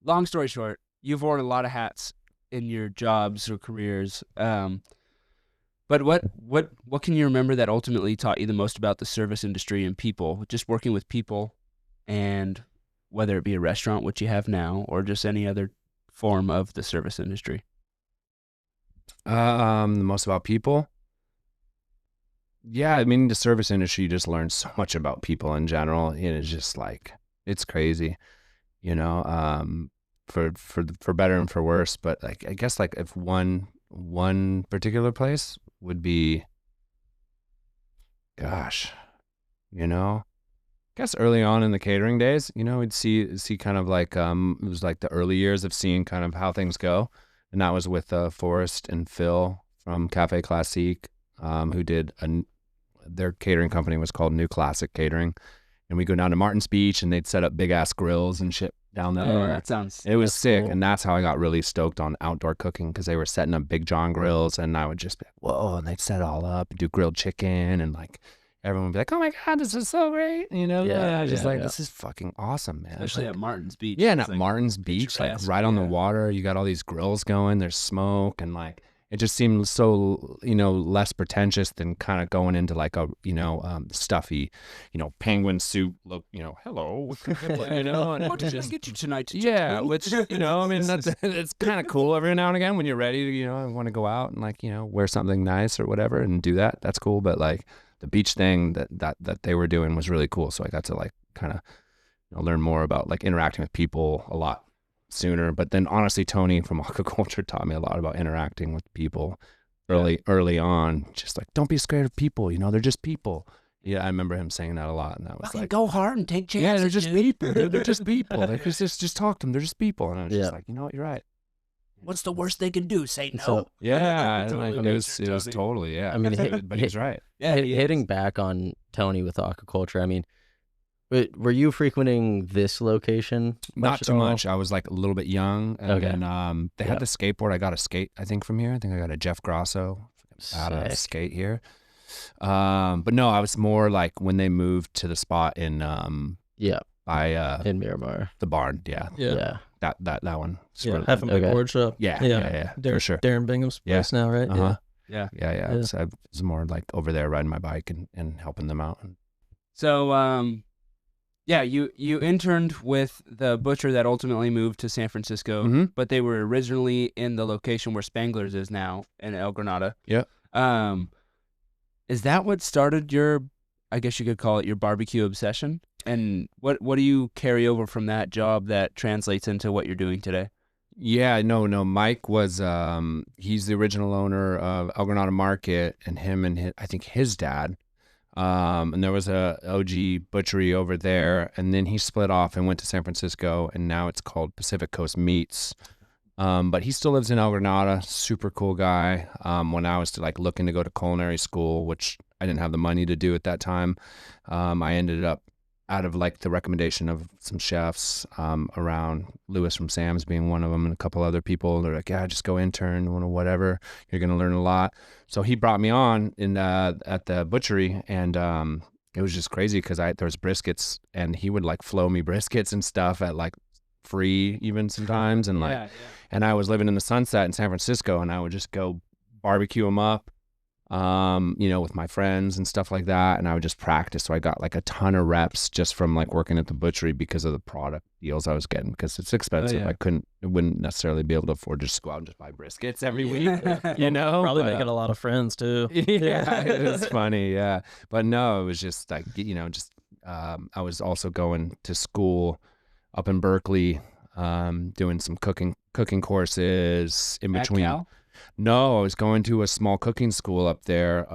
Long story short, you've worn a lot of hats in your jobs or careers. But what can you remember that ultimately taught you the most about the service industry and people? Just working with people, and whether it be a restaurant, which you have now, or just any other form of the service industry. The most about people. Yeah, I mean, the service industry, you just learn so much about people in general. It's just like, it's crazy, for better and for worse. But like, I guess like if one particular place would be, gosh, I guess early on in the catering days, we'd see kind of like, it was like the early years of seeing kind of how things go. And that was with Forrest and Phil from Cafe Classique, who did their catering company was called New Classic Catering. And we go down to Martin's Beach, and they'd set up big ass grills and shit down there. Oh, that sounds. It was sick, cool. And that's how I got really stoked on outdoor cooking, because they were setting up Big John grills, and I would just be like, whoa, and they'd set it all up, do grilled chicken, and like everyone would be like, oh my god, this is so great, this is fucking awesome, man. Especially at Martin's Beach. Yeah, and at Martin's Beach, like right on the water, you got all these grills going, there's smoke, and like it just seemed so, less pretentious than kind of going into like a, stuffy, penguin suit look, hello. What did I get you tonight? Which, I mean, it's kind of cool every now and again when you're ready to, want to go out and like, wear something nice or whatever and do that. That's cool. But like the beach thing that they were doing was really cool. So I got to like kind of learn more about like interacting with people a lot sooner. But then honestly, Tony from Aquaculture taught me a lot about interacting with people early on. Just like, don't be scared of people, they're just people. Yeah, I remember him saying that a lot, and that was like, go hard and take chances. Yeah, they're just people. They're just people. Like, just talk to them. They're just people. And I was just like, you're right. What's the worst they can do? Say no. So, it was totally, I mean, but he's right. Yeah, hitting back on Tony with aquaculture, I mean, were you frequenting this location? Not too much. I was like a little bit young, and then they had the skateboard. I got a skate, I think, from here. I think I got a Jeff Grosso out of skate here. But no, I was more like when they moved to the spot in by in Miramar, the barn. Yeah. That one. Half a board shop. Yeah, for sure. Darren Bingham's place now, right? Yeah. So I was more like over there riding my bike and helping them out. So you interned with the butcher that ultimately moved to San Francisco, but they were originally in the location where Spangler's is now in El Granada. Yeah. Is that what started your, I guess you could call it your barbecue obsession? And what do you carry over from that job that translates into what you're doing today? Yeah, no. Mike was, he's the original owner of El Granada Market, and him and I think his dad. And there was a OG butchery over there, and then he split off and went to San Francisco, and now it's called Pacific Coast Meats. But he still lives in El Granada. Super cool guy. When I was looking to go to culinary school, which I didn't have the money to do at that time, I ended up out of the recommendation of some chefs around, Lewis from Sam's being one of them, and a couple other people. They're like, yeah, just go intern, whatever. You're going to learn a lot. So he brought me on at the butchery, and it was just crazy because there was briskets, and he would flow me briskets and stuff at free even sometimes. And and I was living in the Sunset in San Francisco, and I would just go barbecue them up, with my friends and stuff like that. And I would just practice. So I got like a ton of reps just from like working at the butchery because of the product deals I was getting, because it's expensive. yeah. I wouldn't necessarily be able to afford to just go out and just buy briskets every week, Probably but, making a lot of friends too. yeah, it was funny. Yeah. But no, it was just like, I was also going to school up in Berkeley, doing some cooking courses in between. At Cal? No, I was going to a small cooking school up there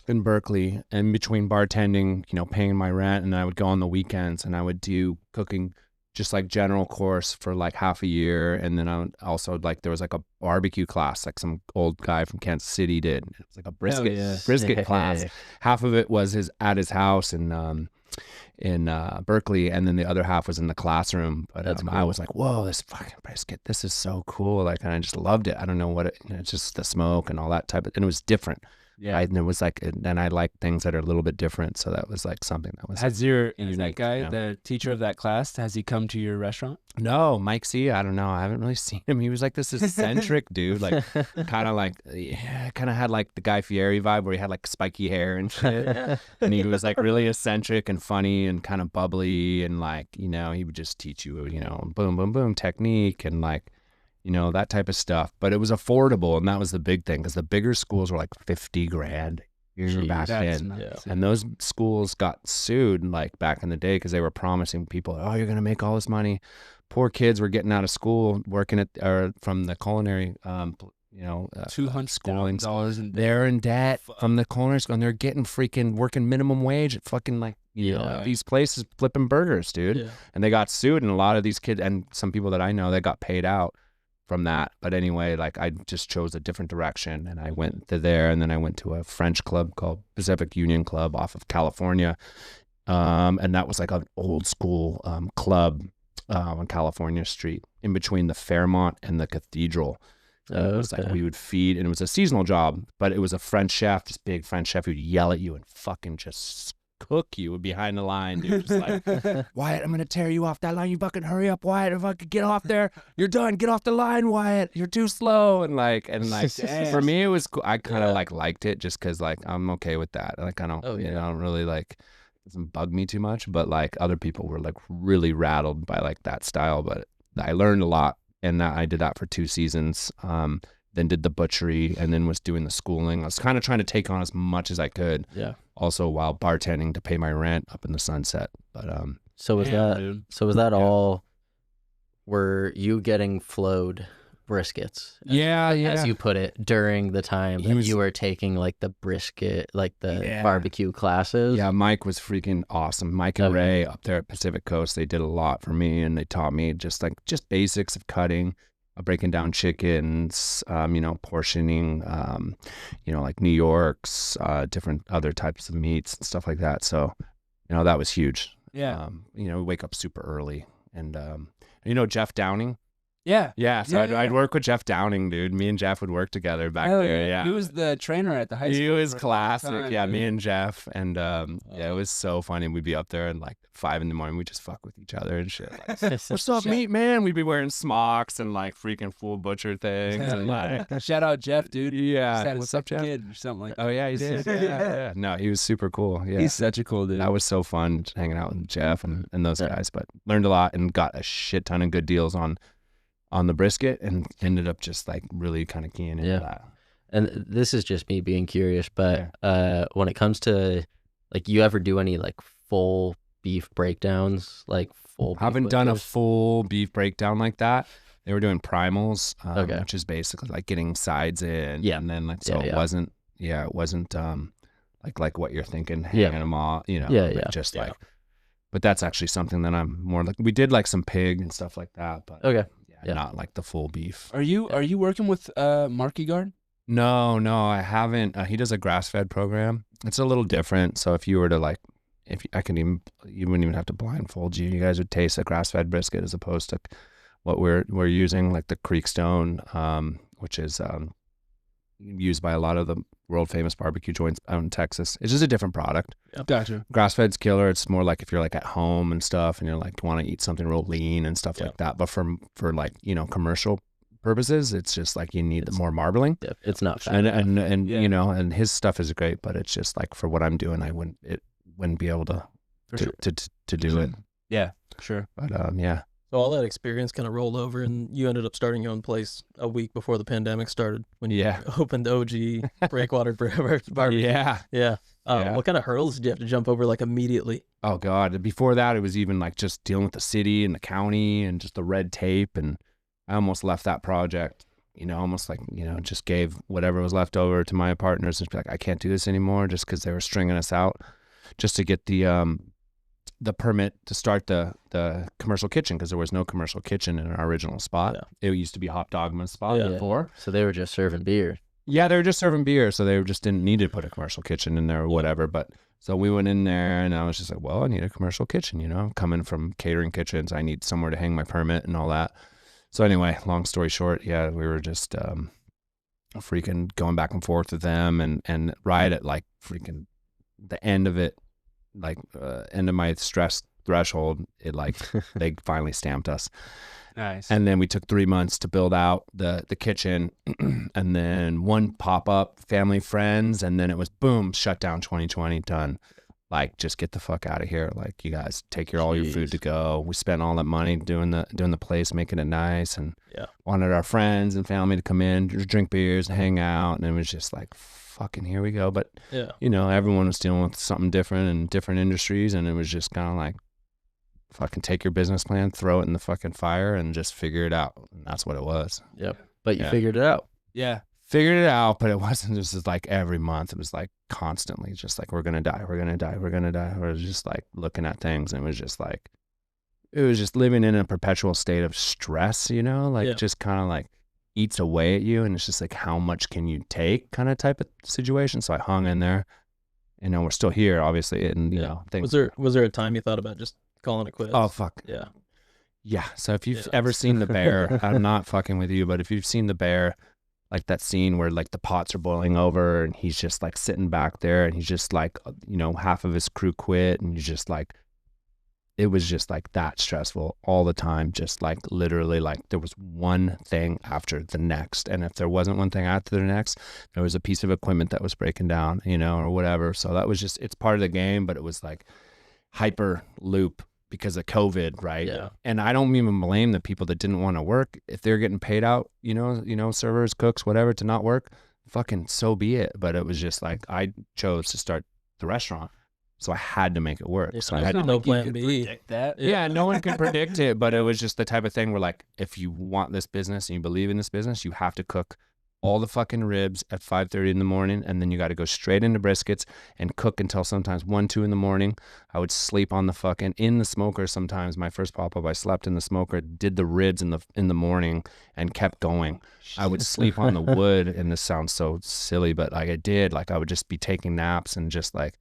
in Berkeley, in between bartending, paying my rent, and I would go on the weekends and I would do cooking, just like general course for like half a year. And then I would also, like, there was like a barbecue class, like some old guy from Kansas City did. It was like a brisket class. Half of it was at his house in Berkeley, and then the other half was in the classroom. But That's cool. I was like, whoa, this fucking brisket, this is so cool. Like, and I just loved it. I don't know what it's just the smoke and all that type of, and it was different. Yeah. And it was like, and I like things that are a little bit different. So that was like something that was Has that unique, guy, the teacher of that class, has he come to your restaurant? No, Mike C. I don't know. I haven't really seen him. He was like this eccentric dude, like kind of had like the Guy Fieri vibe where he had like spiky hair and shit. And he was like really eccentric and funny and kind of bubbly, and like, he would just teach you, boom, boom, boom technique and like, that type of stuff. But it was affordable, and that was the big thing, because the bigger schools were like $50,000 back then. Nuts. And those schools got sued like back in the day because they were promising people, oh, you're gonna make all this money. Poor kids were getting out of school, working from the culinary, $200,000 in they're in debt from the culinary school, and they're getting freaking working minimum wage at fucking like these places flipping burgers, dude. Yeah. And they got sued, and a lot of these kids and some people that I know, they got paid out from that. But anyway, like, I just chose a different direction, and I went to there, and then I went to a French club called Pacific Union Club off of California, and that was like an old school club on California Street, in between the Fairmont and the Cathedral. It was like we would feed, and it was a seasonal job, but it was a French chef, this big French chef who'd yell at you and fucking just cook you behind the line, dude. Just like, Wyatt, I'm gonna tear you off that line. You fucking hurry up, Wyatt. If I could get off there, you're done. Get off the line, Wyatt. You're too slow. And like for me, it was cool. I kind of liked it just because like I'm okay with that. Like I don't, I don't really like, it doesn't bug me too much. But like other people were like really rattled by like that style. But I learned a lot, and I did that for 2 seasons. Then did the butchery, and then was doing the schooling. I was kind of trying to take on as much as I could. Yeah. Also while bartending to pay my rent up in the Sunset. But so was that all? Were you getting flowed briskets? As you put it, during the time you were taking like the brisket, like the barbecue classes. Yeah, Mike was freaking awesome. Mike and Ray up there at Pacific Coast, they did a lot for me, and they taught me just basics of cutting. Breaking down chickens, portioning, like New York's, different other types of meats and stuff like that. So, that was huge. Yeah. We wake up super early, and Jeff Downing. Yeah. Yeah. So I'd work with Jeff Downing, dude. Me and Jeff would work together back there. Yeah. He was the trainer at the high school. He was classic. Time, yeah. Me and Jeff. And it was so funny. We'd be up there at like 5 a.m. We'd just fuck with each other and shit. Like, what's up, meat man? We'd be wearing smocks and like freaking full butcher things. And like, shout out Jeff, dude. Yeah. What's up, Jeff? Kid or something like that. Oh yeah, he did. Yeah. No, he was super cool. Yeah. He's such a cool dude. That was so fun hanging out with Jeff and those guys. But learned a lot and got a shit ton of good deals on the brisket, and ended up just like really kind of keying into that. And this is just me being curious, but when it comes to like, you ever do any like full beef breakdowns, like full? Haven't done a full beef breakdown like that. They were doing primals, which is basically like getting sides in, and then like it wasn't like what you're thinking, hanging them all, like. But that's actually something that I'm more like. We did like some pig and stuff like that, but not like the full beef. Are you working with Marky Guard? No, I haven't. He does a grass-fed program. It's a little different. So if you were to like, you wouldn't even have to blindfold you. You guys would taste a grass-fed brisket as opposed to what we're using, like the Creekstone, which is used by a lot of the world famous barbecue joints out in Texas. It's just a different product. Yep. Gotcha. Grass-fed's killer. It's more like if you're like at home and stuff, and you're like want to eat something real lean and stuff like that. But for like commercial purposes. It's just like you need more marbling. Yeah, it's not fat. And Yeah. you know, and his stuff is great, but it's just like for what I'm doing, I wouldn't be able to do it. Yeah, sure. But yeah. So all that experience kind of rolled over, and you ended up starting your own place a week before the pandemic started when you opened OG Breakwater Barbecue. Yeah. Yeah. Yeah. What kind of hurdles did you have to jump over like immediately? Oh God. Before that, it was even like just dealing with the city and the county and just the red tape. And I almost left that project, you know, almost like, you know, just gave whatever was left over to my partners and be like, I can't do this anymore, just because they were stringing us out just to get the permit to start the commercial kitchen, because there was no commercial kitchen in our original spot. Yeah. It used to be Hop Dogma's spot before. So they were just serving beer. Yeah, they were just serving beer, so they just didn't need to put a commercial kitchen in there or whatever. But so we went in there, and I was just like, well, I need a commercial kitchen, you know. I'm coming from catering kitchens. I need somewhere to hang my permit and all that. So anyway, long story short, yeah, we were just freaking going back and forth with them, and right at like freaking the end of it, like end of my stress threshold, it like they finally stamped us. Nice. And then we took 3 months to build out the kitchen, and then one pop-up, family, friends, and then it was boom, shut down 2020, done. Like, just get the fuck out of here. Like, you guys take all your food to go. We spent all that money doing the place, making it nice, and wanted our friends and family to come in, drink beers, hang out, and it was just like, fucking here we go. But you know, everyone was dealing with something different in different industries, and it was just kind of like, fucking take your business plan, throw it in the fucking fire, and just figure it out. And that's what it was. Yep. But you figured it out. Yeah. Figured it out, but it wasn't just like every month. It was like constantly just like, we're going to die. We're going to die. We're going to die. We're just like looking at things. And it was just like, it was just living in a perpetual state of stress, you know, like just kind of like eats away at you. And it's just like, how much can you take kind of type of situation. So I hung in there, and we're still here, obviously. And, you know, things. Was there a time you thought about just calling it quits? Oh, fuck. Yeah. Yeah. So if you've ever seen The Bear, I'm not fucking with you, but if you've seen The Bear, like that scene where like the pots are boiling over and he's just like sitting back there, and he's just like, you know, half of his crew quit, and he's just like, it was just like that stressful all the time. Just like literally like there was one thing after the next. And if there wasn't one thing after the next, there was a piece of equipment that was breaking down, you know, or whatever. So that was just, it's part of the game, but it was like hyper loop because of COVID, right? Yeah. And I don't even blame the people that didn't want to work. If they're getting paid out, you know, servers, cooks, whatever, to not work, fucking so be it. But it was just like, I chose to start the restaurant, so I had to make it work. So I had no plan B. Predict that. Yeah, no one can predict it, but it was just the type of thing where like, if you want this business and you believe in this business, you have to cook all the fucking ribs at 5:30 in the morning, and then you got to go straight into briskets and cook until sometimes 1, 2 in the morning. I would sleep on the fucking in the smoker sometimes. My first pop-up, I slept in the smoker, did the ribs in the morning, and kept going. I would sleep on the wood, and this sounds so silly, but like I did, like I would just be taking naps and just like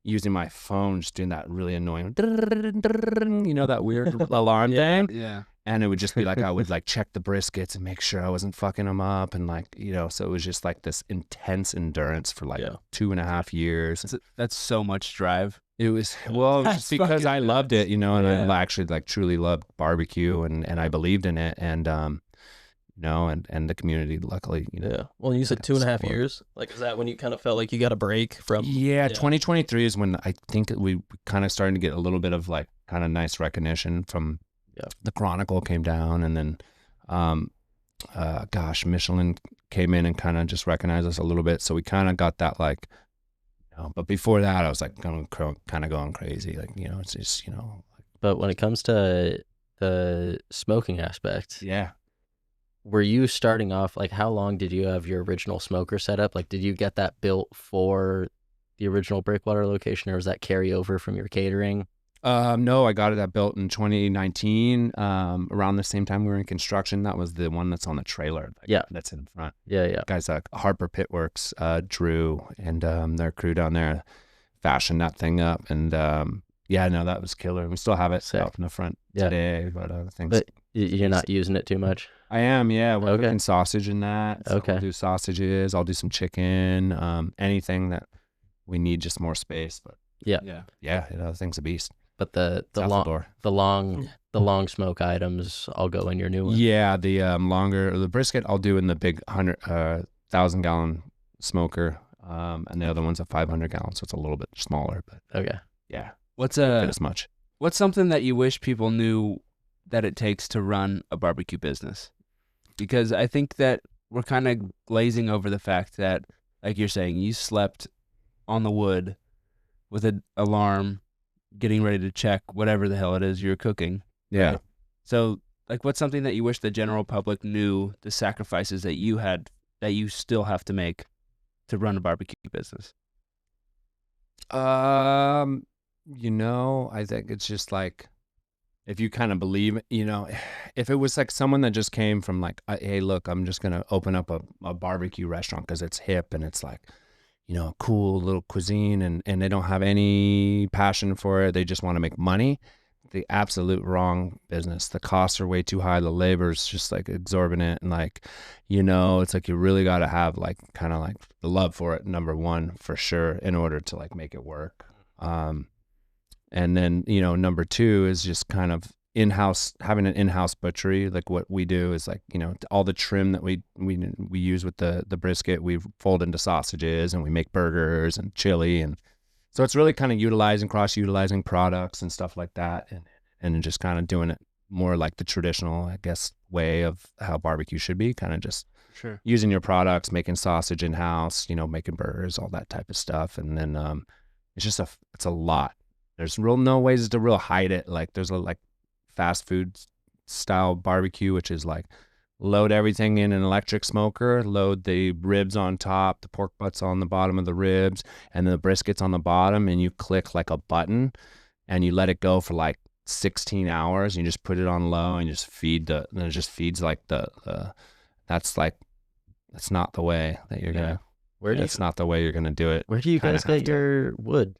using my phone, just doing that really annoying, you know, that weird alarm thing. Yeah. And it would just be like, I would like check the briskets and make sure I wasn't fucking them up. And like, you know, so it was just like this intense endurance for like 2.5 years. That's so much drive. It was, well, That's just because I fucking loved it, you know, and Yeah. I actually like truly loved barbecue, and I believed in it. And, you know, and the community, luckily, you know. Yeah. Well, you said 2.5 support. years. Like, is that when you kind of felt like you got a break from? Yeah, 2023 is when I think we kind of started to get a little bit of like kind of nice recognition from the Chronicle came down, and then, Michelin came in and kind of just recognized us a little bit. So we kind of got that like, you know, but before that I was like kind of going crazy. Like, you know, it's just, you know. But when it comes to the smoking aspect, Yeah. were you starting off, like, how long did you have your original smoker set up? Like, did you get that built for the original Breakwater location, or was that carryover from your catering? No, I got it built in 2019. Around the same time we were in construction. That was the one that's on the trailer. That's in front. Yeah. Guys like Harper Pitworks, Drew, and their crew down there fashioned that thing up. And that was killer. We still have it out in the front today. But But you're not using it too much? I am, yeah. We're cooking sausage in that. So Okay. We'll do sausages. I'll do some chicken. Anything that we need just more space. But Yeah. yeah, the thing's a beast. but the Salvador. long smoke items all go in your new one. Yeah, the brisket I'll do in the big 1,000-gallon smoker, and the other one's a 500-gallon, so it's a little bit smaller. But Okay. yeah, What's fit as much. what's something that you wish people knew that it takes to run a barbecue business? Because I think that we're kind of glazing over the fact that, like you're saying, you slept on the wood with an alarm, getting ready to check whatever the hell it is you're cooking. Yeah. Right? So, like, what's something that you wish the general public knew, the sacrifices that you had, that you still have to make to run a barbecue business? I think it's just like, if you kind of believe, if it was like someone that just came from like, hey, look, I'm just going to open up a barbecue restaurant because it's hip and it's like, a cool little cuisine, and they don't have any passion for it. They just want to make money. The absolute wrong business. The costs are way too high. The labor is just like exorbitant. And like, it's like you really got to have like kind of like the love for it, number one, for sure, in order to like make it work. And then, number two is just kind of having an in-house butchery. Like what we do is like, all the trim that we use with the brisket, we fold into sausages and we make burgers and chili. And so it's really kind of cross-utilizing products and stuff like that. And just kind of doing it more like the traditional, I guess, way of how barbecue should be, kind of just using your products, making sausage in-house, making burgers, all that type of stuff. And then it's a lot. There's no ways to real hide it. Like there's a like fast food style barbecue, which is like load everything in an electric smoker, load the ribs on top, the pork butts on the bottom of the ribs, and then the briskets on the bottom, and you click like a button and you let it go for like 16 hours. And you just put it on low and you just and it just feeds like that's not the way that you're gonna. That's not the way you're gonna do it. Where do you guys get your wood?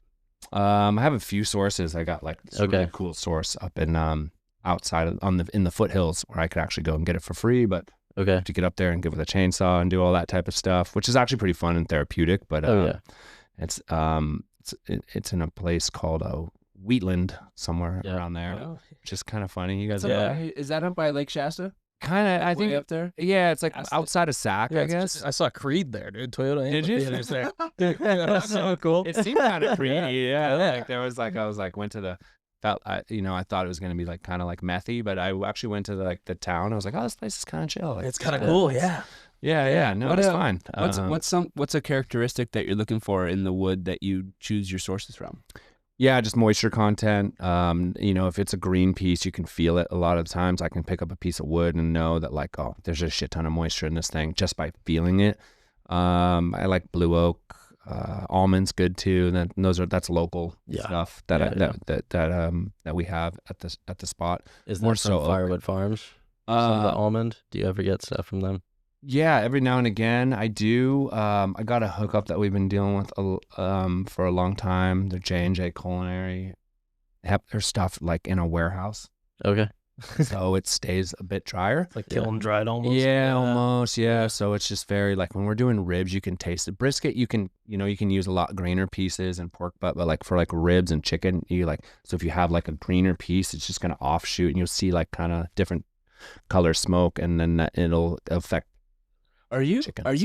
I have a few sources. I got like this really cool source up in outside in the foothills where I could actually go and get it for free, but I have to get up there and give it a chainsaw and do all that type of stuff, which is actually pretty fun and therapeutic. But it's in a place called Wheatland somewhere around there, which is kind of funny. You guys, is that up by Lake Shasta? Kind of, I think up there. Yeah, it's like outside of Sac, I guess. I saw Creed there, dude. Toyota. Did you? There. That's so cool. It seemed kind of creepy. Yeah, like there was like went to the. I thought it was gonna be like kind of like methy, but I actually went to the town. I was like, oh, this place is kind of chill. Like, it's kind of cool. Yeah. No, it's fine. What's a characteristic that you're looking for in the wood that you choose your sources from? Yeah, just moisture content. If it's a green piece, you can feel it a lot of times. I can pick up a piece of wood and know that like, oh, there's a shit ton of moisture in this thing just by feeling it. I like blue oak. Almonds good too. And that's local stuff that we have at the spot. Is that from Firewood Farms? Some of the almond. Do you ever get stuff from them? Yeah, every now and again I do. I got a hookup that we've been dealing with for a long time. The J&J Culinary have their stuff like in a warehouse. Okay. So it stays a bit drier. It's like kiln dried almost. Yeah, almost. Yeah. So it's just very like when we're doing ribs, you can taste it. Brisket, you can use a lot greener pieces and pork butt, but like for like ribs and chicken, so if you have like a greener piece, it's just gonna offshoot and you'll see like kind of different color smoke, and then it'll affect. Are you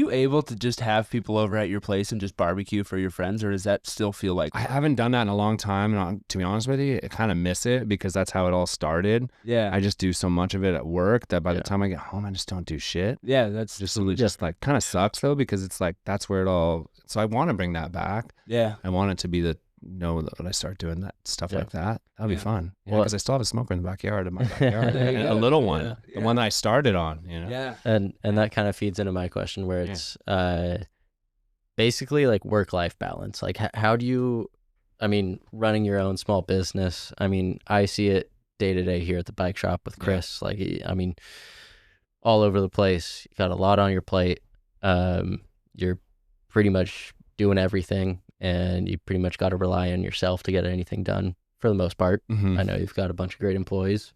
able to just have people over at your place and just barbecue for your friends, or does that still feel like I haven't done that in a long time, and to be honest with you, I kind of miss it because that's how it all started. Yeah. I just do so much of it at work that by the time I get home, I just don't do shit. Yeah, that's just like kind of sucks though, because it's like that's where it all. So I want to bring that back. Yeah. I want it to be when I start doing that stuff like that, that'll be fun. Yeah, because I still have a smoker in the backyard of my backyard, a little one, the one that I started on. Yeah. And that kind of feeds into my question, where it's basically like work-life balance. Like how do you, running your own small business. I see it day to day here at the bike shop with Chris. Like all over the place. You got a lot on your plate. You're pretty much doing everything. And you pretty much got to rely on yourself to get anything done for the most part. Mm-hmm. I know you've got a bunch of great employees,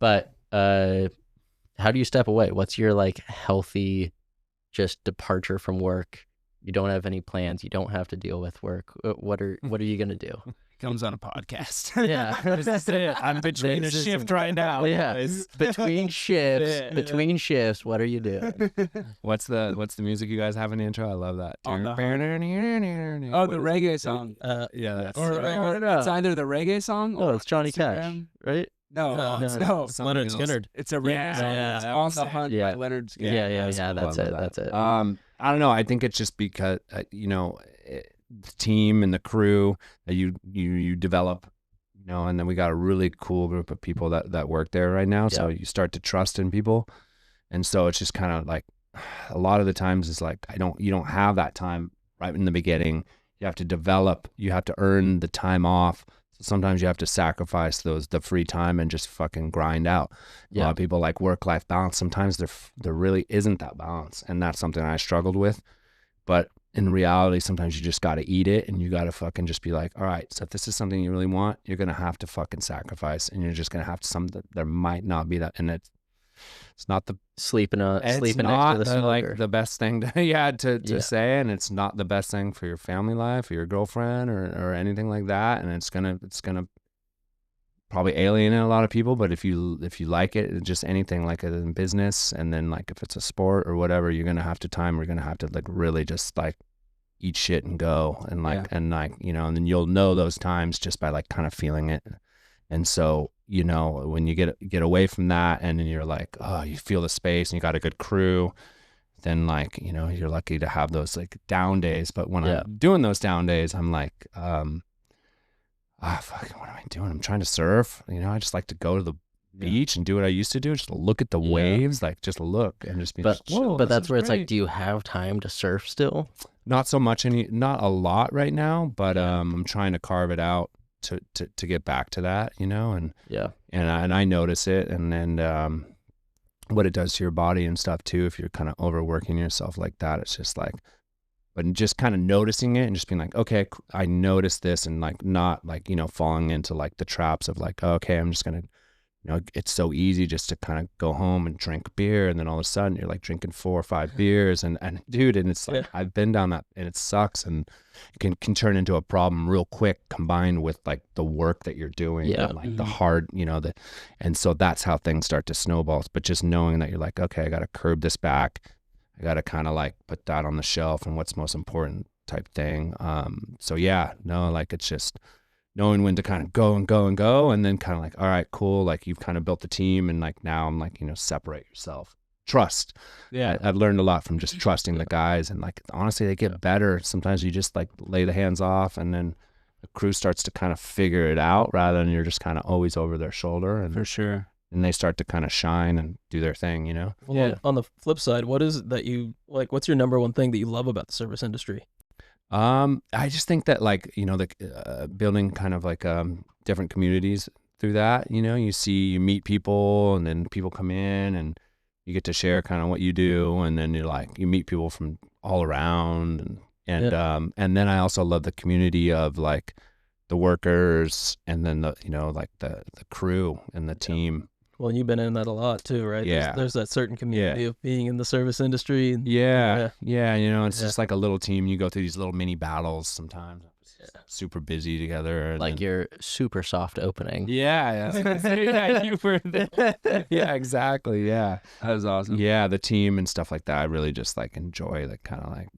but how do you step away? What's your like healthy just departure from work? You don't have any plans. You don't have to deal with work. What are you gonna do? comes on a podcast. Yeah. I'm between a shift right now. Yeah. Between shifts, what are you doing? What's the music you guys have in the intro? I love that. Oh, the What reggae song. yeah, that's It's either the reggae song or Oh, it's Johnny Cash, Instagram. right? No, It's Leonard Skinner. It's a reggae song. It's On the Hunt Yeah. by Leonard Skinner. Yeah. cool. That's I it. love That's it. I don't know. I think it's just because the team and the crew that you develop, and then we got a really cool group of people that work there right now. So you start to trust in people, and so it's just kind of like a lot of the times it's like you don't have that time right in the beginning. You have to develop. You have to earn the time off. So sometimes you have to sacrifice the free time and just fucking grind out. A lot of people like work-life balance. Sometimes there really isn't that balance, and that's something I struggled with. But in reality, sometimes you just got to eat it, and you got to fucking just be like, all right, so if this is something you really want, you're going to have to fucking sacrifice, and you're just going to have to there might not be that. And it's not the Sleeping next to the smoker. like the best thing to say, and it's not the best thing for your family life or your girlfriend or anything like that. And it's gonna probably alienate a lot of people. But if you like it, just anything like it in business, and then like if it's a sport or whatever, you're gonna have to like really just like eat shit and go, and like and then you'll know those times just by like kind of feeling it. And so, when you get away from that, and then you're like, oh, you feel the space and you got a good crew, then like, you're lucky to have those like down days. But when I'm doing those down days, I'm like, fucking, what am I doing? I'm trying to surf. I just like to go to the beach and do what I used to do. Just look at the waves, like just look and just be But whoa, that's where it's great. like, do you have time to surf still? Not so much, not a lot right now, but I'm trying to carve it out to get back to that, and I notice it, and then what it does to your body and stuff too, if you're kind of overworking yourself like that. It's just like, but just kind of noticing it and just being like, okay, I noticed this, and like not like falling into like the traps of like, okay, I'm just gonna, it's so easy just to kind of go home and drink beer, and then all of a sudden you're like drinking 4 or 5 beers, and dude, and it's like I've been down that, and it sucks, and it can turn into a problem real quick, combined with like the work that you're doing, and like the hard, and so that's how things start to snowball. But just knowing that you're like, okay, I got to curb this back, I got to kind of like put that on the shelf, and what's most important type thing. So like it's just knowing when to kind of go, and then kind of like, all right, cool. Like you've kind of built the team, and like now I'm like, separate yourself. Trust. Yeah. I've learned a lot from just trusting the guys, and like, honestly, they get better. Sometimes you just like lay the hands off, and then the crew starts to kind of figure it out, rather than you're just kind of always over their shoulder. And For sure. And they start to kind of shine and do their thing, Well, on the flip side, what is it that you like? What's your number one thing that you love about the service industry? I just think that like, the building kind of like different communities through that, you meet people, and then people come in, and you get to share kind of what you do, and then you meet people from all around, and then I also love the community of like the workers, and then the like the crew and the team. Well, and you've been in that a lot too, right? Yeah. There's that certain community of being in the service industry. And, it's just like a little team. You go through these little mini battles sometimes. Super busy together. Like your super soft opening. Yeah, you were there. Yeah, exactly. Yeah, That was awesome. yeah, the team and stuff like that. I really just like enjoy the kind of like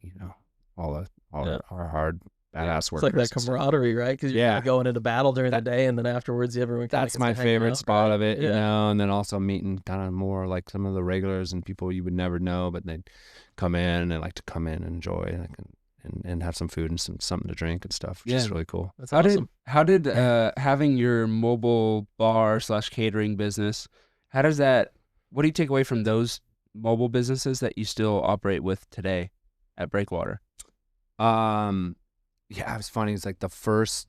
all our hard badass work. It's like that camaraderie, right? Because you're going into battle during the day, and then afterwards, everyone. That's my favorite spot of it, and then also meeting kind of more like some of the regulars and people you would never know, but they'd come in and like to come in and enjoy and have some food and something to drink and stuff, which is really cool. That's awesome. How did having your mobile bar / catering business, what do you take away from those mobile businesses that you still operate with today at Breakwater? Yeah, it was funny. It's like the first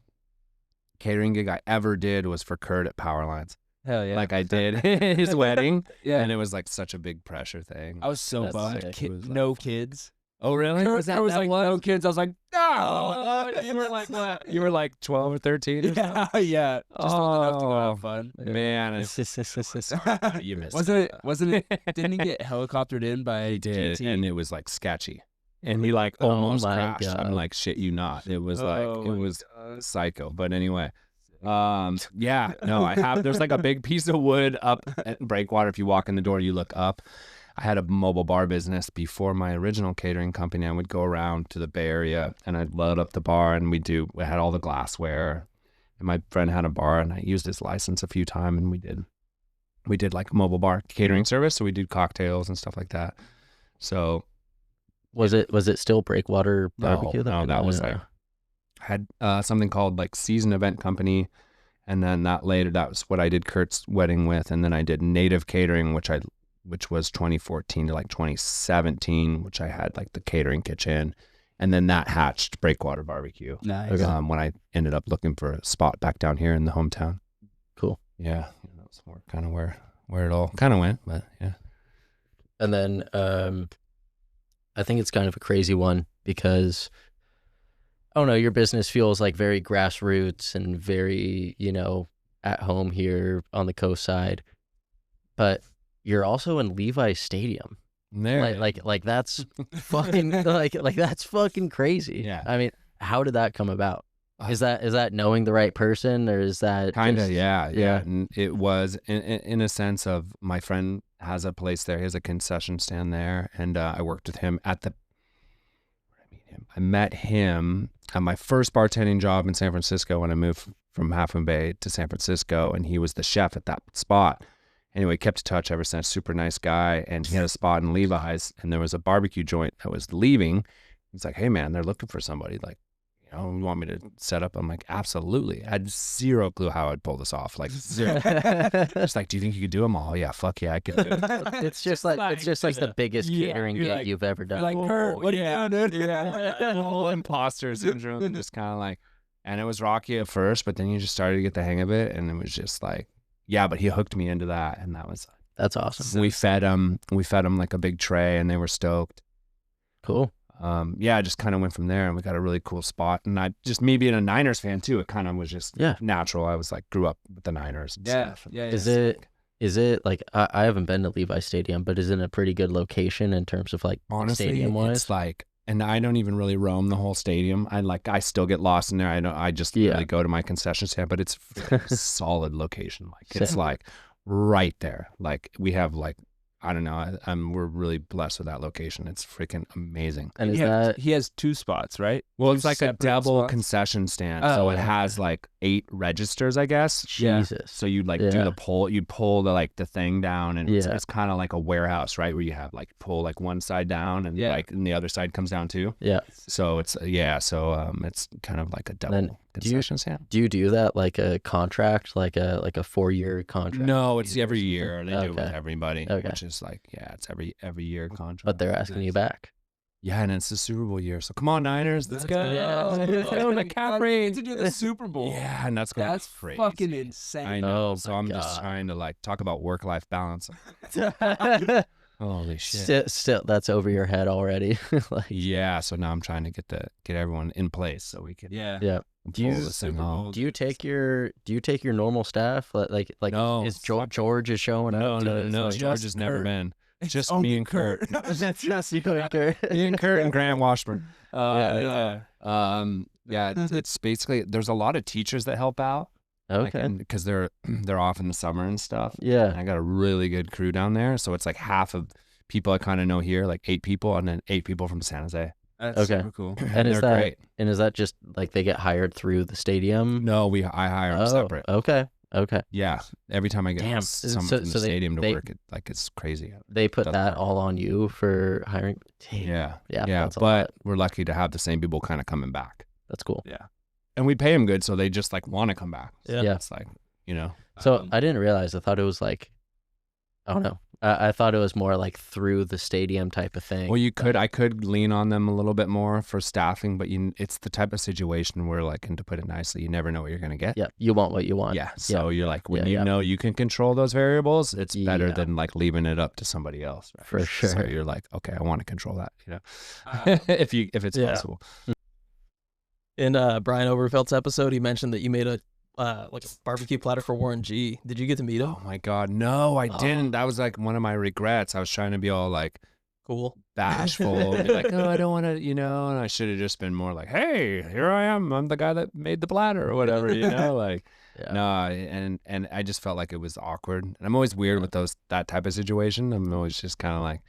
catering gig I ever did was for Kurt at Powerlines. Hell yeah. Like I did his wedding. Yeah. And it was like such a big pressure thing. I was so bummed. No kids. Oh, really? There was like no kids. I was like, no. You were like what? You were like 12 or 13? Yeah. Just old enough to go have fun. Man, you missed Wasn't it? Didn't he get helicoptered in by He did, GT? and it was like sketchy. and he like almost my crashed. God. I'm like, shit, you not. It was like Oh it my was God. psycho. But anyway, yeah, no, I have. There's like a big piece of wood up at Breakwater. If you walk in the door, you look up. I had a mobile bar business before my original catering company. I would go around to the Bay Area and I'd load up the bar, and we had all the glassware. And my friend had a bar, and I used his license a few times, and we did like a mobile bar catering service. So we did cocktails and stuff like that. So Was it still Breakwater Barbecue? No, that was like, had something called like Season Event Company, and then that was what I did Kurt's wedding with, and then I did Native Catering, which was 2014 to like 2017, which I had like the catering kitchen, and then that hatched Breakwater Barbecue. Nice. When I ended up looking for a spot back down here in the hometown. Cool. Yeah, that was more kind of where it all kind of went, but yeah. And then I think it's kind of a crazy one because, I don't know, your business feels like very grassroots and very, at home here on the coast side, but you're also in Levi's Stadium. There. Like that's fucking like that's fucking crazy. Yeah. I mean, how did that come about? Is that knowing the right person, or is that kind of just- yeah. And it was in a sense of, my friend has a place there. He has a concession stand there, and I worked with him at the. I met him at my first bartending job in San Francisco when I moved from Half Moon Bay to San Francisco, and he was the chef at that spot. Anyway, kept in touch ever since. Super nice guy, and he had a spot in Levi's, and there was a barbecue joint that was leaving. He's like, "Hey man, they're looking for somebody. Like, you want me to set up?" I'm like, "Absolutely." I had zero clue how I'd pull this off. Like zero. Just like, "Do you think you could do them all?" "Yeah, fuck yeah, I could do it." It's just like the biggest catering you're gig like- you've ever done. Like, Kurt, what are you doing, dude? Yeah, whole imposter syndrome. Just kind of like, and it was rocky at first, but then you just started to get the hang of it, and it was just like, yeah. But he hooked me into that, and that was. That's awesome. We fed them like a big tray, and they were stoked. Cool. Yeah, I just kind of went from there, and we got a really cool spot. And I just, me being a Niners fan too, it kind of was just natural. I was like, grew up with the Niners and stuff. Yeah. Is it like, I haven't been to Levi Stadium, but is it a pretty good location in terms of like Honestly, stadium wise? it's like, and I don't even really roam the whole stadium. I still get lost in there. I just really go to my concession stand, but it's a solid location. Like it's like right there. Like we have like, I don't know. We're really blessed with that location. It's freaking amazing. And is he has two spots, right? Well, Two it's like a separate double spots? concession stand. Oh, So it okay. has like 8 registers, I guess. Yeah. Jesus. So you'd like do the pull, you'd pull the thing down, and it's kind of like a warehouse, right? Where you have like pull like one side down, and and the other side comes down too. Yeah. So it's it's kind of like a double concession stand. Do you do that like a contract, like a 4-year contract? No, it's every year. They do it with Okay. everybody, Okay. which is like it's every year contract. But they're asking you back. Yeah, and it's the Super Bowl year, so come on Niners, let's go. McCaffrey to do the Super Bowl. Yeah, and that's going That's crazy. fucking insane. I know. Oh so my I'm just God. trying to like talk about work-life balance. Holy shit. Still, that's over your head already. Like, Yeah, so now I'm trying to get everyone in place so we can Yeah. yeah. pull this thing off. Do you take your normal staff? Like No, is George is showing up? No. just George has never Kurt. been. It's just only me and Kurt. That's just you and Kurt. Me and Kurt and Grant Washburn. Yeah. It's basically, there's a lot of teachers that help out. Okay. Because they're off in the summer and stuff. Yeah. And I got a really good crew down there. So it's like half of people I kind of know here, like 8 people, and then 8 people from San Jose. That's Okay. super cool. And is they're that great. and is that just like they get hired through the stadium? No, I hire them separate. Okay. Okay. Yeah. Every time I get Damn. someone So- from the so they- stadium to they- work, it's crazy. They put Doesn't that matter. all on you for hiring. Damn. Yeah. Yeah. Yeah. That's a But lot. we're lucky to have the same people kind of coming back. That's cool. And we pay them good, so they just like want to come back. Yeah. Yeah. It's like, So I didn't realize. I thought it was like, I don't know. I thought it was more like through the stadium type of thing. Well, I could lean on them a little bit more for staffing, but it's the type of situation where, like, and to put it nicely, you never know what you're going to get. Yeah. You want what you want. Yeah. So you're like, when Yeah, you yeah. know you can control those variables, it's better Yeah. than like leaving it up to somebody else. Right? For So sure. you're like, okay, I want to control that, if it's Yeah. possible. In Brian Overfelt's episode, he mentioned that you made a like a barbecue platter for Warren G. Did you get to meet him? Oh my God, no, I didn't. That was like one of my regrets. I was trying to be all like Cool. bashful, be like, oh, I don't want to, and I should have just been more like, hey, here I am. I'm the guy that made the platter or whatever, like, Yeah. no, and I just felt like it was awkward. And I'm always weird with that type of situation. I'm always just kind of like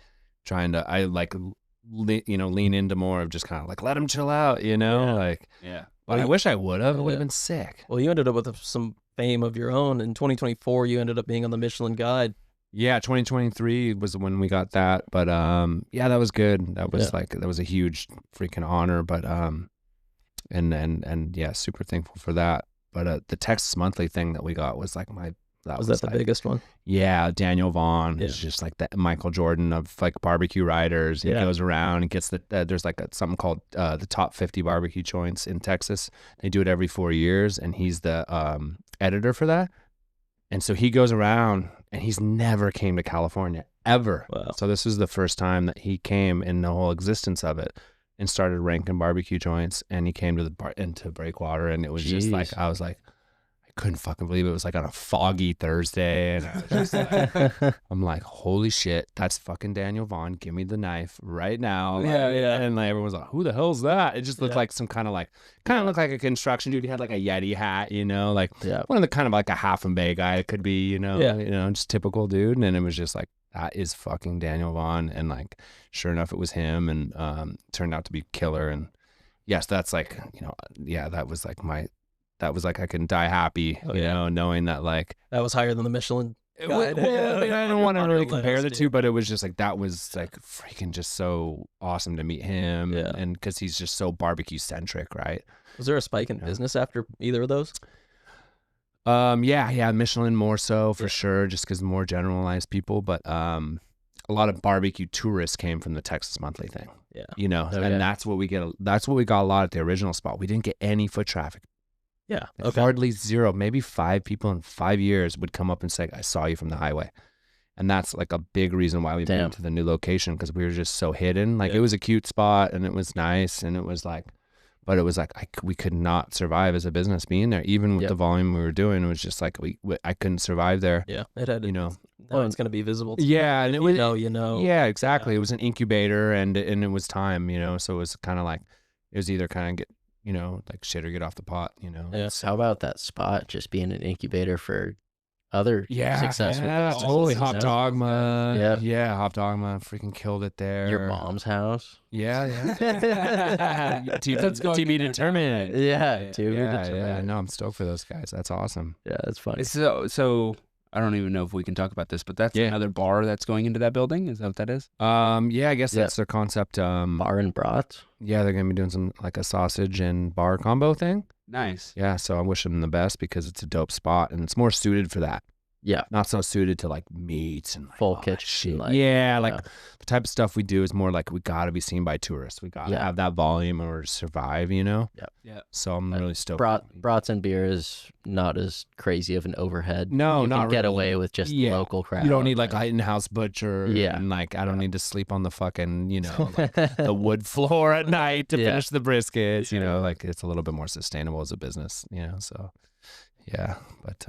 trying to, lean into more of just kind of like, let him chill out, like, Yeah. but I wish I would have. It would have been sick. Well, you ended up with some fame of your own. In 2024, you ended up being on the Michelin Guide. Yeah, 2023 was when we got that, but yeah, that was good. That was that was a huge freaking honor, but and yeah, super thankful for that. But the Texas Monthly thing that we got was like Was that the biggest one? Yeah, Daniel Vaughn is Yeah. just like the Michael Jordan of like barbecue riders. He goes around and gets there's like something called the top 50 barbecue joints in Texas. They do it every 4 years, and he's the editor for that. And so he goes around, and he's never came to California ever. Wow. So this was the first time that he came in the whole existence of it, and started ranking barbecue joints. And he came to into Breakwater, and it was just like, I was like, I couldn't fucking believe it. It was like on a foggy Thursday, and I was just like, I'm like, holy shit, that's fucking Daniel Vaughn. Give me the knife right now. Yeah, yeah. And like everyone was like, who the hell's that? It just looked like some kind of looked like a construction dude. He had like a Yeti hat, like one of the kind of like a Half and Bay guy. It could be, just typical dude. And it was just like, that is fucking Daniel Vaughn. And like, sure enough, it was him, and turned out to be killer. And yes, that's like, that was like I can die happy, knowing that like That was higher than the Michelin Guide. well, I don't want to On really your compare the list, two, but it was just like that was like freaking just so awesome to meet him, and because he's just so barbecue centric, right? Was there a spike in business after either of those? Yeah, Michelin more so for sure, just because more generalized people, but a lot of barbecue tourists came from the Texas Monthly thing, and that's what we get. That's what we got a lot at the original spot. We didn't get any foot traffic. Yeah. Like hardly zero. Maybe 5 people in 5 years would come up and say, I saw you from the highway. And that's like a big reason why we moved to the new location, because we were just so hidden. Like it was a cute spot, and it was nice, and it was like, but it was like we could not survive as a business being there, even with the volume we were doing. It was just like I couldn't survive there. Yeah, it had Now it's going to be visible. And it was Yeah, exactly. Yeah. It was an incubator, and it was time, so it was kind of like it was either kind of get like shit or get off the pot, Yeah. How about that spot just being an incubator for other successful businesses, totally. Hop Dogma. Yeah. Hop Dogma freaking killed it there. Your mom's house. Yeah. TB determined. Yeah. No, I'm stoked for those guys. That's awesome. Yeah, that's funny. So I don't even know if we can talk about this, but that's another bar that's going into that building. Is that what that is? I guess that's their concept. Bar and brats. Yeah, they're gonna be doing some like a sausage and bar combo thing. Nice. Yeah, so I wish them the best, because it's a dope spot, and it's more suited for that. Yeah. Not so suited to like meats and like Full all that kitchen. shit. The type of stuff we do is more like we got to be seen by tourists. We got to have that volume in order to survive, Yeah. So I'm really stoked. Brats and beer is not as crazy of an overhead. No, you not can get really. away with just local crowd. You don't need like a in-house butcher. And like I don't need to sleep on the fucking, like, the wood floor at night to finish the briskets. Like it's a little bit more sustainable as a business. So yeah, but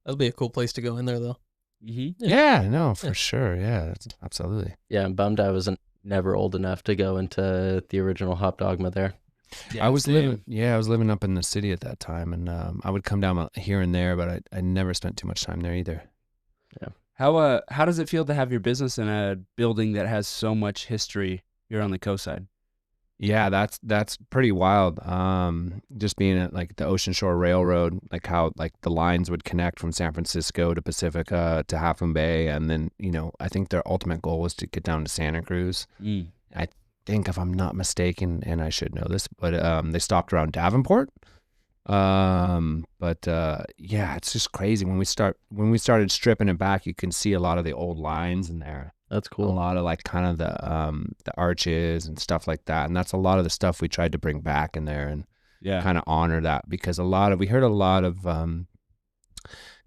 That'll be a cool place to go in there, though. Mm-hmm. Yeah, no, for sure. Yeah, absolutely. Yeah, I'm bummed I wasn't never old enough to go into the original Hop Dogma there. Yeah, I was living up in the city at that time, and I would come down here and there, but I never spent too much time there either. Yeah. How does it feel to have your business in a building that has so much history here on the coast side? Yeah, that's pretty wild. Just being at like the Ocean Shore Railroad, like how like the lines would connect from San Francisco to Pacifica to Half Moon Bay, and then I think their ultimate goal was to get down to Santa Cruz. I think, if I'm not mistaken, and I should know this, but they stopped around Davenport. But yeah, it's just crazy. When we started stripping it back, you can see a lot of the old lines in there. That's cool. A lot of like kind of the arches and stuff like that, and that's a lot of the stuff we tried to bring back in there and kind of honor that, because we heard a lot of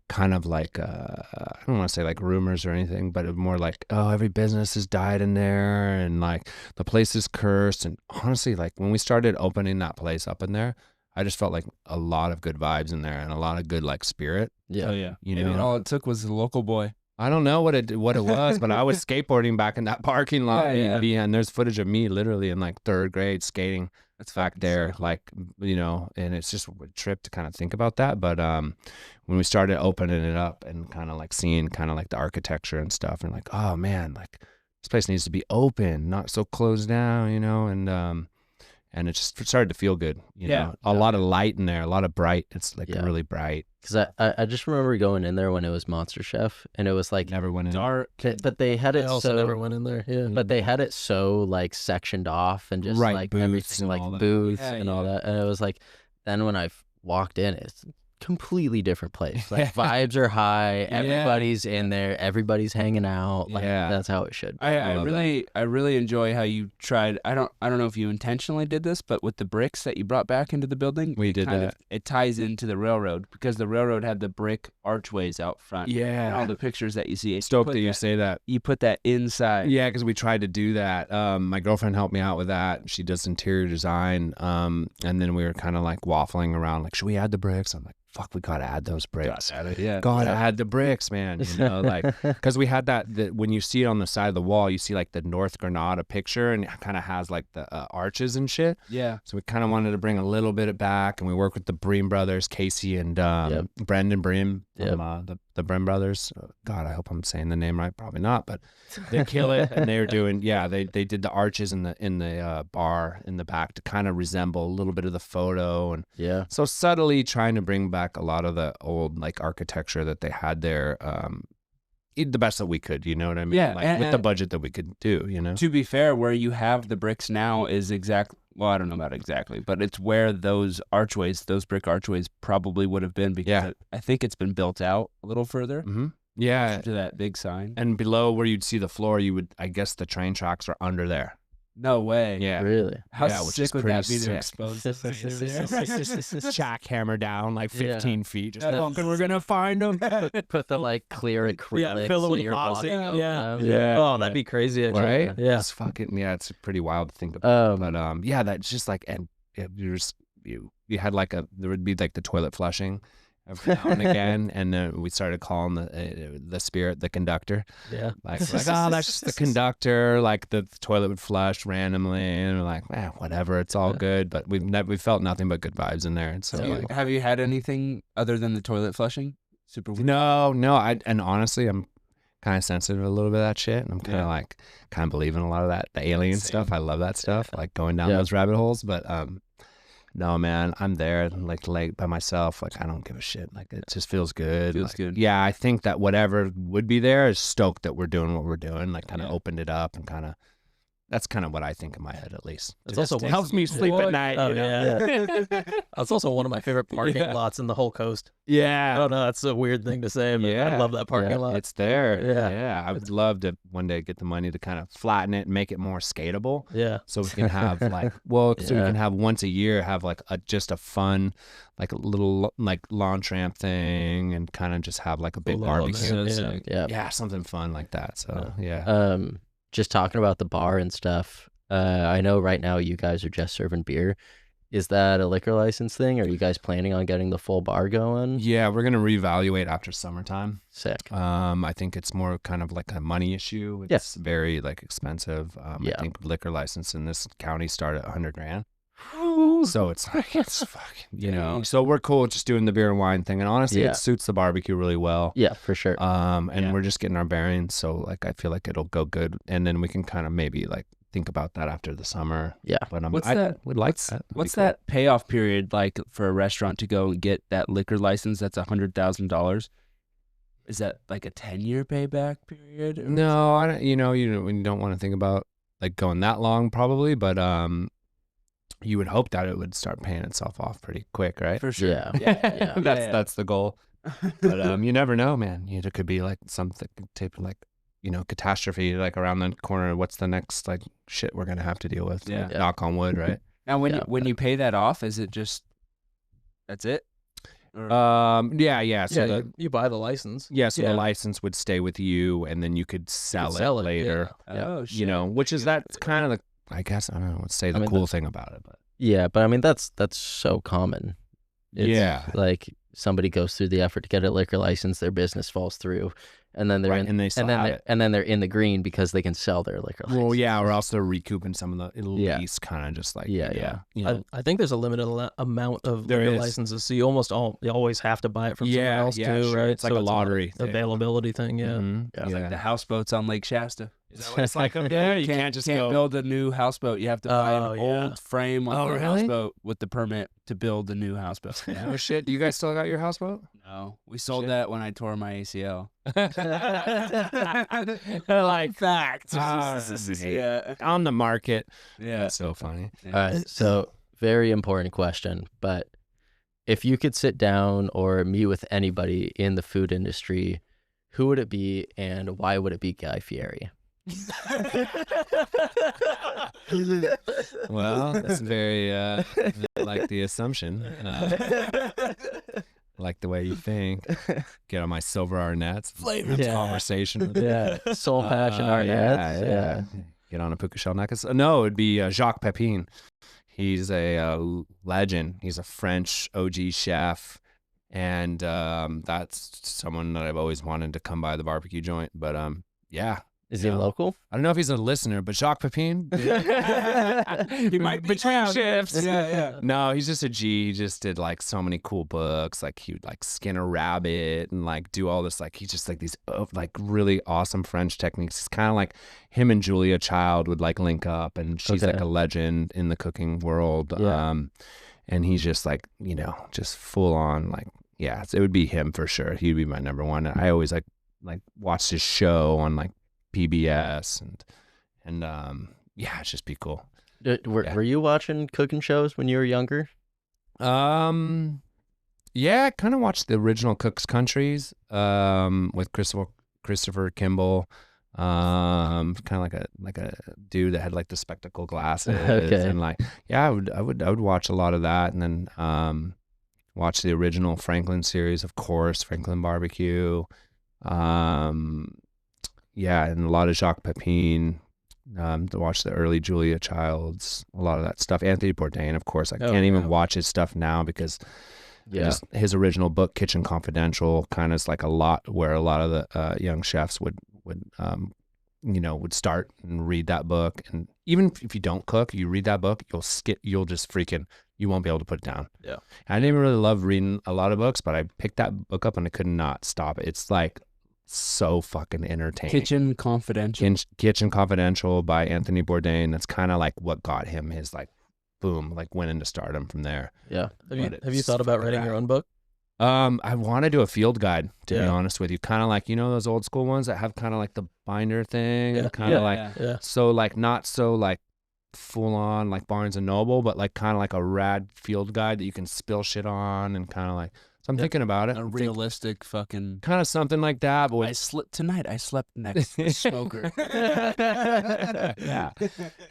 kind of like I don't want to say like rumors or anything, but more like, oh, every business has died in there, and like the place is cursed. And honestly, like when we started opening that place up in there, I just felt like a lot of good vibes in there and a lot of good like spirit. Yeah. Oh yeah. All it took was a local boy. I don't know what it was, but I was skateboarding back in that parking lot. Yeah, and there's footage of me literally in like 3rd grade skating. That's back there, like, you know, and it's just a trip to kind of think about that. But when we started opening it up and kind of like seeing kind of like the architecture and stuff, and like, oh man, like this place needs to be open, not so closed down, you know, and it just started to feel good, you know. A lot of light in there, a lot of bright. It's like really bright. Because I just remember going in there when it was Monster Chef, and it was like never went in dark, but they had it also never went in there. Yeah, but they had it so like sectioned off and just like everything like booths and all that, and it was like then when I walked in, it's completely different place. Like vibes are high, everybody's in there, everybody's hanging out. Like that's how it should be. I really enjoy how you tried. I don't know if you intentionally did this, but with the bricks that you brought back into the building, we did that. It ties into the railroad because the railroad had the brick archways out front. Yeah, all the pictures that you see. Stoked that you say that. You put that inside. Yeah, because we tried to do that. My girlfriend helped me out with that. She does interior design. And then we were kind of like waffling around, like, should we add the bricks? I'm like, fuck, we gotta add those bricks. Gotta add the bricks, man. You know, like, because we had that when you see it on the side of the wall, you see like the North Granada picture, and it kind of has like the arches and shit. Yeah. So we kind of wanted to bring a little bit of back, and we work with the Bream brothers, Casey and Brendan Bream from the Bream brothers. God, I hope I'm saying the name right. Probably not, but they kill it. And they were doing, they did the arches in the bar in the back to kind of resemble a little bit of the photo, and so subtly trying to bring back a lot of the old like architecture that they had there, the best that we could, you know what I mean? Yeah, like, with the budget that we could do, you know. To be fair, where you have the bricks now is well, I don't know about exactly, but it's where those brick archways probably would have been, because I think it's been built out a little further. Mm-hmm. Yeah, to that big sign. And below where you'd see the floor, I guess the train tracks are under there. No way. Yeah. Really? How sick would that be to expose this? Jackhammer down like 15 feet. Just fucking, we're going to find them. Put the like clear acrylic. Fill it with your epoxy. Yeah. Oh, that'd be crazy, actually. Right? Yeah. It's fucking, it's pretty wild to think about. But that's just like, and you had like there would be like the toilet flushing every now and again, and we started calling the spirit the conductor. Yeah, like that's just the conductor. Like the toilet would flush randomly, and we're like, whatever, it's all good. But we felt nothing but good vibes in there. And so, have you had anything other than the toilet flushing? Super weird. No. And honestly, I'm kind of sensitive to a little bit of that shit, and I'm kind of believe in a lot of that, the alien stuff. I love that stuff, like going down those rabbit holes. But no, man, I'm there like by myself. Like, I don't give a shit. Like, it just feels good. Feels good. Yeah, I think that whatever would be there is stoked that we're doing what we're doing. Like, kind of opened it up, and kind of that's kind of what I think in my head, at least. It's also helps me sleep at night. Oh, you know? It's also one of my favorite parking lots in the whole coast. Yeah. I don't know. That's a weird thing to say, but I love that parking lot. It's there. Yeah. I would love to one day get the money to kind of flatten it and make it more skatable. Yeah. So we can have like, so we can have once a year, have like just a fun, like a little like launch ramp thing, and kind of just have like a big barbecue. Yeah. Something fun like that. So just talking about the bar and stuff, I know right now you guys are just serving beer. Is that a liquor license thing? Are you guys planning on getting the full bar going? Yeah, we're going to reevaluate after summertime. Sick. I think it's more kind of like a money issue. It's very like expensive. I think liquor license in this county start at $100,000. So it's like, it's fucking, you know. So we're cool just doing the beer and wine thing, and honestly, it suits the barbecue really well. Yeah, for sure. And we're just getting our bearings, so like I feel like it'll go good, and then we can kind of maybe like think about that after the summer. Yeah. But what's that payoff period like for a restaurant to go and get that liquor license? That's $100,000. Is that like a 10-year payback period? No, I don't. You don't want to think about like going that long, probably, but you would hope that it would start paying itself off pretty quick, right? For sure. Yeah. That's the goal. But you never know, man. It could be like something type of like, catastrophe like around the corner. What's the next like shit we're gonna have to deal with? Yeah. Like, knock on wood, right? Now, when you pay that off, is it just that's it? Or... So you buy the license. Yeah, so the license would stay with you, and then you could sell it later. Yeah. Oh, shit. Which is that's kind of the, I guess, I don't know what to say, the cool thing about it. But but I mean that's so common. It's like somebody goes through the effort to get a liquor license, their business falls through, and then they're Right, in, and they still and then have they're, it. and then they're in the green because they can sell their liquor license. Well, yeah, we're also recouping some of the at Yeah. least kind of just like Yeah. you know, I think there's a limited amount of There liquor is. licenses, so you always have to buy it from someone Yeah, else yeah, too, sure. right? It's like So a lottery thing. availability thing, yeah. Mhm. Yeah. It's like the houseboats on Lake Shasta. Is that what it's like up there? You can't just go. build a new houseboat. You have to buy an Oh, yeah. old frame on Oh, the really? houseboat with the permit to build a new houseboat. Oh shit! Do you guys still got your houseboat? No, we sold Shit. that when I tore my ACL. Like Fact. yeah, on the market. Yeah. That's so funny. All right, so very important question, but if you could sit down or meet with anybody in the food industry, who would it be and why would it be Guy Fieri? Well, that's very like the assumption. Like the way you think. Get on my silver Arnett's. Flavor Yeah. conversation. With Yeah, Soul Passion Arnett. yeah. Get on a puka shell necklace. No, it'd be Jacques Pepin. He's a legend. He's a French OG chef. And that's someone that I've always wanted to come by the barbecue joint. But yeah. Is he local? I don't know if he's a listener, but Jacques Pepin. He might be between down. shifts. Yeah. No, he's just a G. He just did like so many cool books. Like he would like skin a rabbit and like do all this. Like he's just like these like really awesome French techniques. It's kind of like him and Julia Child would like link up, and she's Okay. like a legend in the cooking world. Yeah. And he's just like, you know, just full on like, yeah, it would be him for sure. He'd be my number one. And I always like watched his show on like PBS and yeah, it's just be cool. Were you watching cooking shows when you were younger? Yeah, I kind of watched the original Cook's Countries with Christopher Kimball. Kind of like a dude that had like the spectacle glasses. Okay. And like, yeah, I would watch a lot of that, and then watch the original Franklin series, of course, Franklin Barbecue. Yeah, and a lot of Jacques Pepin. To watch the early Julia Childs, a lot of that stuff. Anthony Bourdain, of course. I can't even watch his stuff now because just his original book, Kitchen Confidential, kind of is like a lot where a lot of the young chefs would start and read that book. And even if you don't cook, you read that book, you'll just freaking, you won't be able to put it down. Yeah. I didn't even really love reading a lot of books, but I picked that book up and I could not stop it. It's like so fucking entertaining. Kitchen Confidential. Kitchen Confidential by Anthony Bourdain. That's kind of like what got him his like boom, like went into stardom from there. Yeah. Have you thought about writing your own book? I want to do a field guide, to be Yeah. honest with you. Kind of like, you know, those old school ones that have kind of like the binder thing, Yeah. and kind of like Yeah. so like not so like full on like Barnes and Noble, but like kind of like a rad field guide that you can spill shit on, and kind of like. So I'm thinking about it. A realistic fucking. Kind of something like that, but with Tonight I slept next to a smoker. yeah.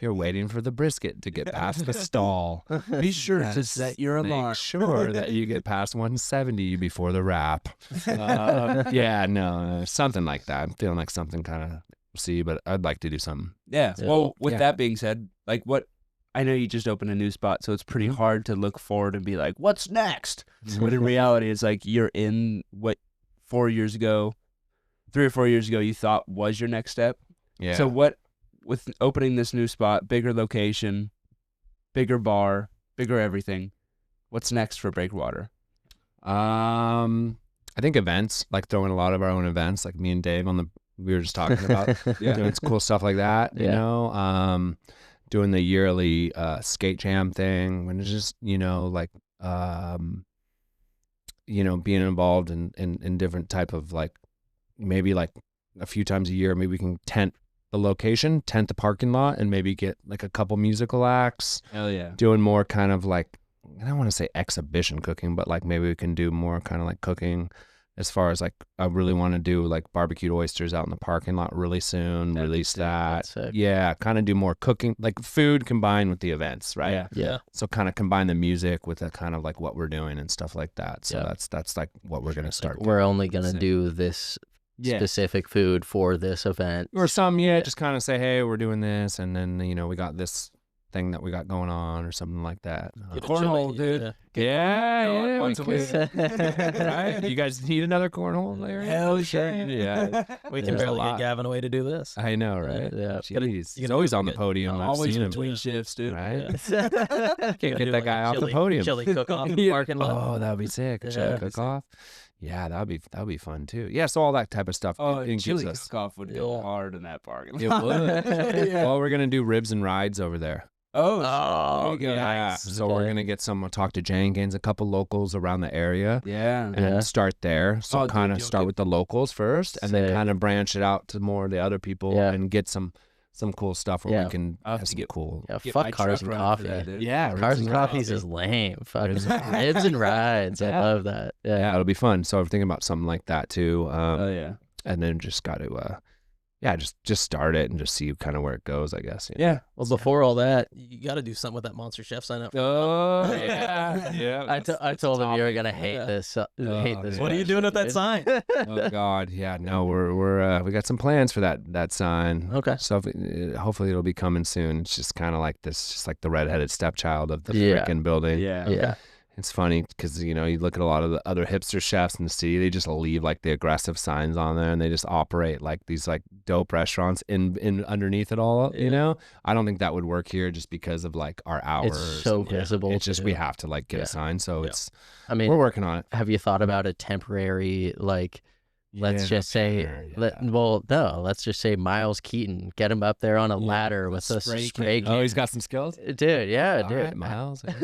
You're waiting for the brisket to get past the stall. Be sure to set your alarm. Make sure that you get past 170 before the wrap. Yeah, no, something like that. I'm feeling like something kind of see, but I'd like to do something. Yeah. Yeah. Well, with Yeah. that being said, like what I know you just opened a new spot, so it's pretty Mm-hmm. hard to look forward and be like, what's next? But in reality, it's like you're in what 3 or 4 years ago, you thought was your next step. Yeah. So what, with opening this new spot, bigger location, bigger bar, bigger everything, what's next for Breakwater? I think events, like throwing a lot of our own events, like me and Dave we were just talking about doing cool stuff like that, you Yeah. know, doing the yearly skate jam thing, when it's just, you know, like, you know, being involved in different type of like, maybe like a few times a year, maybe we can tent the location, tent the parking lot, and maybe get like a couple musical acts, Hell yeah. doing more kind of like, I don't want to say exhibition cooking, but like maybe we can do more kind of like cooking as far as like, I really want to do like barbecued oysters out in the parking lot really soon, That'd be release sick. that. That's sick. Yeah, kind of do more cooking, like food combined with the events, right? Yeah. Yeah. So kind of combine the music with the kind of like what we're doing and stuff like that. So Yeah. that's like what we're going to start. We're only gonna Sick. do this Yeah. specific food for this event. Or some, just kind of say, hey, we're doing this. And then, you know, we got this thing that we got going on or something like that. Get a Cornhole, chili. dude. Yeah, once a week. Right? You guys need another cornhole, Larry? Hell sure. Yeah, We can There's a barely lot. get Gavin away to do this. I know, right? Yeah. Jeez. He's always on the podium. I've Always seen him, between shifts, dude. right? Yeah. Can't get Do that guy off the chili- podium. Chili cook-off in the parking lot. Oh, that would be sick. A Yeah. chili cook-off. Yeah, that would be fun too. Yeah, so all that type of stuff. Oh, it gives chili us. cook-off would go Yeah. hard in that parking It lot. would. Yeah. Well, we're gonna do ribs and rides over there. Oh, Oh, there you go. Yeah. So we're gonna get talk to Jenkins, a couple locals around the area, Yeah. and start there. So Oh, dude, kind of you'll start get- with the locals first, and then Sick. kind of branch it out to more of the other people, Yeah. and get some cool stuff where Yeah. we can I'll have have to some get- cool. Yeah, Get fuck my cars truck and running coffee. for that, dude. Yeah, Cars ribs and coffees is lame. Fuck Ribs ribs and rides. I Yeah. love that. Yeah, Yeah. it'll be fun. So I'm thinking about something like that too. Oh yeah. And then just got to just start it and just see kind of where it goes, I guess. you know? Yeah. Well, before all that, you got to do something with that Monster Chef sign up. Oh yeah, yeah. I told him you were gonna hate this. Hate this. What are you doing with that sign? Oh God, yeah. No, we got some plans for that sign. Okay. So hopefully it'll be coming soon. It's just kind of like this, just like the redheaded stepchild of the Yeah. frickin' building. Yeah. Yeah. It's funny because you look at a lot of the other hipster chefs in the city. They just leave like the aggressive signs on there, and they just operate like these like dope restaurants in underneath it all. I don't think that would work here just because of like our hours. It's so and visible. It's just we too. have to like get Yeah. a sign. So Yeah. I mean, we're working on it. have you thought about a temporary like? Let's Yeah, just say, yeah. let's just say Miles Keaton, get him up there on a ladder with a Spray spray can. Oh, he's got some skills. dude. Yeah, All dude. right, Miles. What's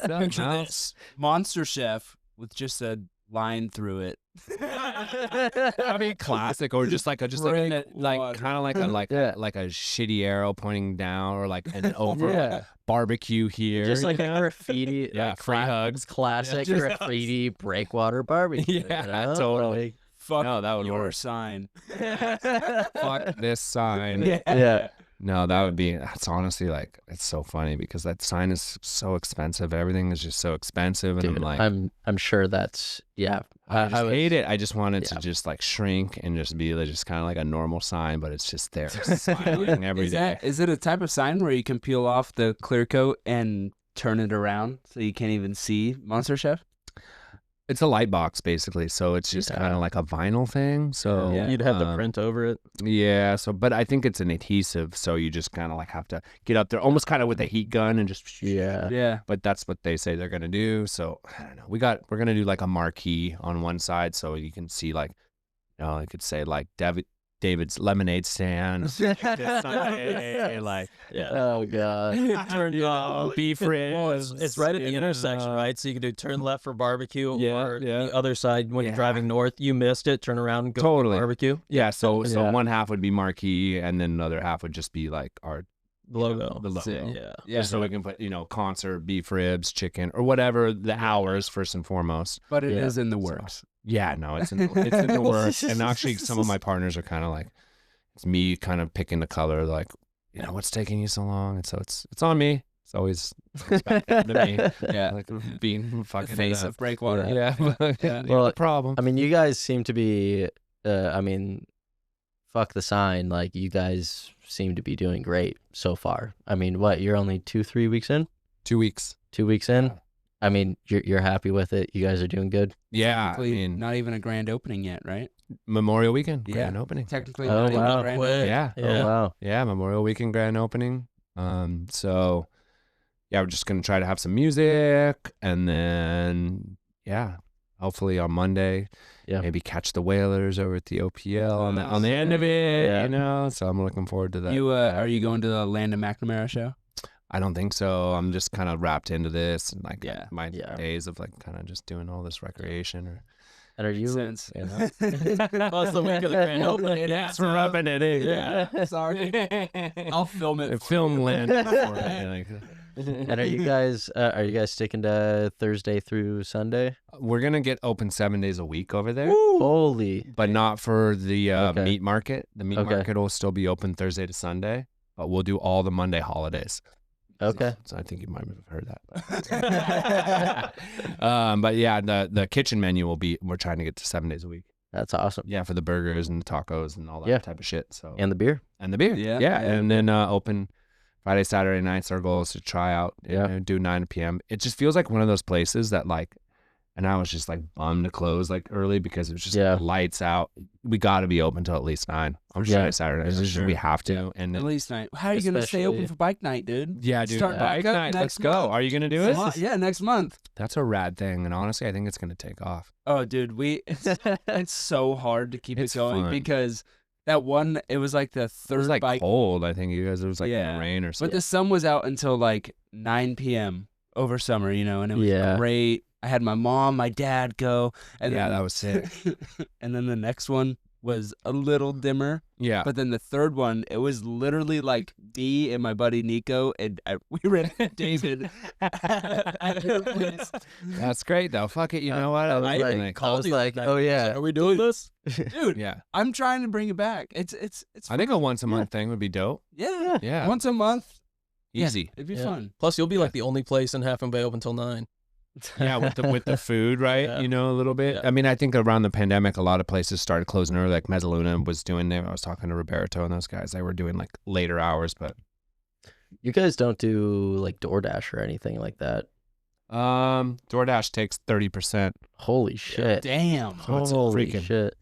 up, Picture Miles? this Monster Chef with just a line through it. I mean, classic, or just like kind of like a shitty arrow pointing down, or like an over Yeah. barbecue here. Just like a graffiti, Yeah, like free hugs. classic Yeah, just- graffiti breakwater barbecue. Yeah, you know? totally. Fuck No, that would your work. sign. Fuck this sign. Yeah. No, that's honestly like, it's so funny because that sign is so expensive. Everything is just so expensive. And Dude, I'm like, I'm sure that's I just would- hate it. I just want it Yeah. to just like shrink and just be just kind of like a normal sign, but it's just there smiling every day. Is it a type of sign where you can peel off the clear coat and turn it around so you can't even see Monster Chef? It's a light box basically, so it's just Yeah. kind of like a vinyl thing. So Yeah. You'd have the print over it. yeah. So, but I think it's an adhesive, so you just kind of like have to get up there, almost kind of with a heat gun and just Yeah. Yeah. But that's what they say they're gonna do. So I don't know. We're gonna do like a marquee on one side, so you can see like, you could say like David's lemonade stand, like Yeah. Oh god. Turn beef ribs. It's right at the intersection, right? So you can do turn left for barbecue, Yeah, or yeah. the other side when you're Yeah. driving north. You missed it. Turn around and go Totally. barbecue. Yeah, so Yeah. one half would be marquee, and then another half would just be like our Logo. the logo. Sick. Yeah. Yeah. Just so we can put concert beef ribs, chicken, or whatever the hours first and foremost. But it is Yeah. in the works. Yeah, no, it's in the works. And actually, some of my partners are kind of like, it's me kind of picking the color, like, what's taking you so long? And so it's on me. It's always back down to me. Yeah. Like being fucking Face it of up. Breakwater. Yeah. Well, no problem. I mean, you guys seem to be. Fuck the sign. Like you guys seem to be doing great so far. I mean, what? You're only 2-3 weeks in. 2 weeks. 2 weeks in. I mean, you're happy with it. You guys are doing good. Yeah. I Technically, mean, not even a grand opening yet, right? Memorial Weekend, Yeah. grand opening. Technically, Oh, not even wow. a grand Quick. Yeah. Oh Yeah. wow. Yeah, Memorial Weekend grand opening. So yeah, we're just gonna try to have some music, and then hopefully on Monday, maybe catch the Whalers over at the OPL on the end of it. Yeah. So I'm looking forward to that. You are you going to the Landon McNamara show? I don't think so. I'm just kind of wrapped into this, and like Yeah. my Yeah. days of like kind of just doing all this recreation or. And are you? Since You know? Well, it's the week of the grand opening. That's rubbing it in. Yeah. sorry, I'll film it. for Film you. land. For it, like, And are you guys sticking to Thursday through Sunday? we're gonna get open 7 days a week over there. Holy. But not for the Okay. meat market. The meat Okay. market will still be open Thursday to Sunday, but we'll do all the Monday holidays. Okay. So I think you might have heard that. But yeah, the kitchen menu we're trying to get to 7 days a week. That's awesome. Yeah, for the burgers and the tacos and all that Yeah. type of shit. So And the beer. and the beer. Yeah. Yeah. And then open Friday, Saturday nights, our goal is to try out, do 9 p.m. It just feels like one of those places that like, and I was just like bummed to close like early because it was just lights out. We got to be open till at least 9 on Friday, Saturday nights. We have to. And at least 9. How are you going to stay open for bike night, dude? Yeah, dude. Start bike night. Let's go. Month. Are you going to do it? Yeah, next month. That's a rad thing. And honestly, I think it's going to take off. Oh, dude, it's so hard to keep it going fun. because that one, it was like the third It was like bike. cold, I think you guys. It was like rain or something. But the sun was out until like 9 p.m. over summer, and it was great. I had my mom, my dad go. And that was sick. And then the next one was a little dimmer. Yeah. But then the third one, it was literally like me and my buddy Nico, and we ran David. That's great, though. Fuck it. You know what? I was like, oh, yeah. Are we doing this? Dude, yeah. I'm trying to bring it back. It's I think a once a month thing would be dope. Yeah. Yeah. Once a month. Easy. It'd be fun. Plus, you'll be like the only place in Half Moon Bay open till 9. Yeah, with the food, right? Yeah. A little bit. Yeah. I mean, I think around the pandemic, a lot of places started closing early. Like Mezzaluna was doing there. I was talking to Roberto and those guys. They were doing like later hours, but You guys don't do like DoorDash or anything like that. DoorDash takes 30%. Holy shit! Damn. So it's Holy freaking. shit!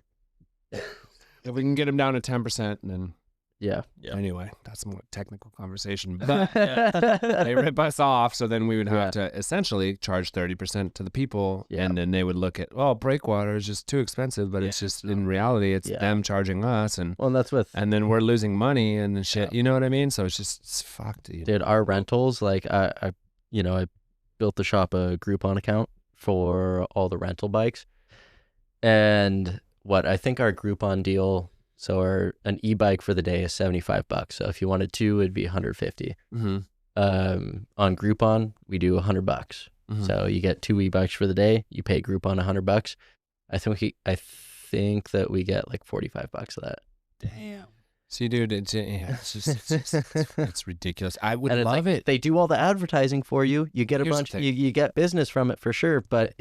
If we can get them down to 10%, then Yeah. anyway, that's a more technical conversation. But they rip us off, so then we would have to essentially charge 30% to the people, and then they would look at, Breakwater is just too expensive, but it's just in reality, it's them charging us, and that's and then we're losing money and shit. You know what I mean? So it's fucked. Dude, our rentals, like I built the shop a Groupon account for all the rental bikes, and I think our Groupon deal. So an e-bike for the day is $75. So if you wanted two, it'd be $150. Mm-hmm. On Groupon, we do $100. Mm-hmm. So you get two e-bikes for the day. You pay Groupon $100. I think that we get like $45 of that. Damn. See, dude, it's it's ridiculous. I would love it. They do all the advertising for you. You get a bunch. You get business from it for sure. But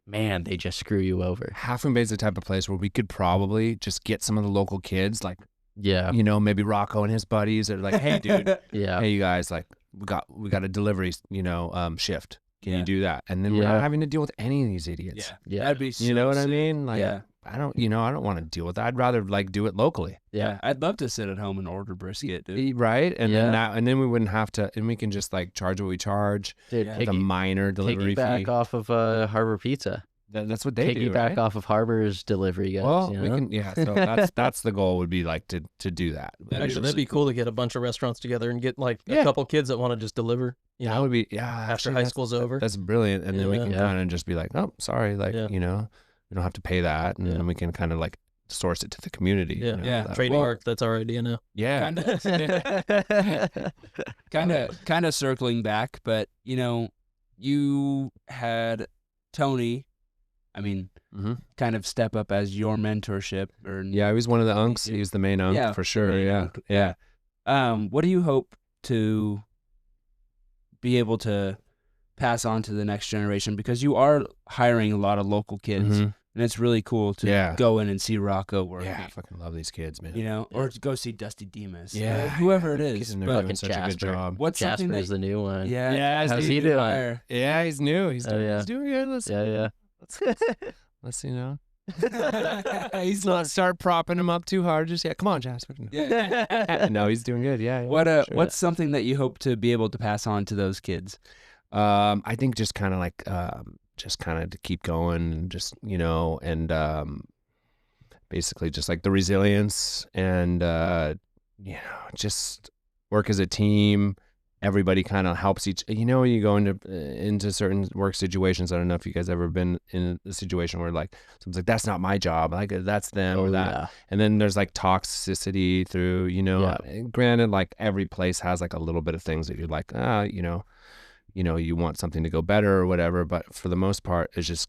man, they just screw you over. Half Moon Bay is the type of place where we could probably just get some of the local kids, like, maybe Rocco and his buddies are like, hey, dude, hey, you guys, like, we got a delivery, shift. Can you do that? And then we're not having to deal with any of these idiots. Yeah. That'd be so you know what sick. I mean? Like, I don't want to deal with that. I'd rather like do it locally. Yeah. I'd love to sit at home and order brisket, dude. Right? And then we wouldn't have to, and we can just like charge what we charge. Dude, the minor delivery piggyback fee. off of Harbor Pizza. That's what they do, Piggyback right? off of Harbor's delivery guys. Well, we can, so that's the goal would be like to do that. Actually, that'd be cool to get a bunch of restaurants together and get like a couple kids that want to just deliver. That would be after high school's over. That's brilliant, and then we can kind of just be like, oh, sorry, like we don't have to pay that, and then we can kind of like source it to the community. Trademark. That's our idea now. Yeah, kind of circling back, but you had Tony. I mean, kind of step up as your mentorship. He was one of the unks. He was the main unk for sure. Yeah. What do you hope to be able to pass on to the next generation? Because you are hiring a lot of local kids, and it's really cool to go in and see Rocco work. Yeah, I fucking love these kids, man. Or to go see Dusty Demas. Yeah, whoever it is. They're doing such a good job. What's something Jasper's the new one. Yeah. How's he doing? Yeah, he's new. He's doing good. Let's he's not start propping him up too hard. Just come on, Jasper. No, he's doing good. Yeah. What's something that you hope to be able to pass on to those kids? I think just kind of like to keep going and just and basically just like the resilience and just work as a team. Everybody kind of helps each. You go into certain work situations. I don't know if you guys ever been in a situation where like someone's like, "That's not my job. Like that's them or that." Yeah. And then there's like toxicity through. Granted, like every place has like a little bit of things that you're like, you want something to go better or whatever. But for the most part, it's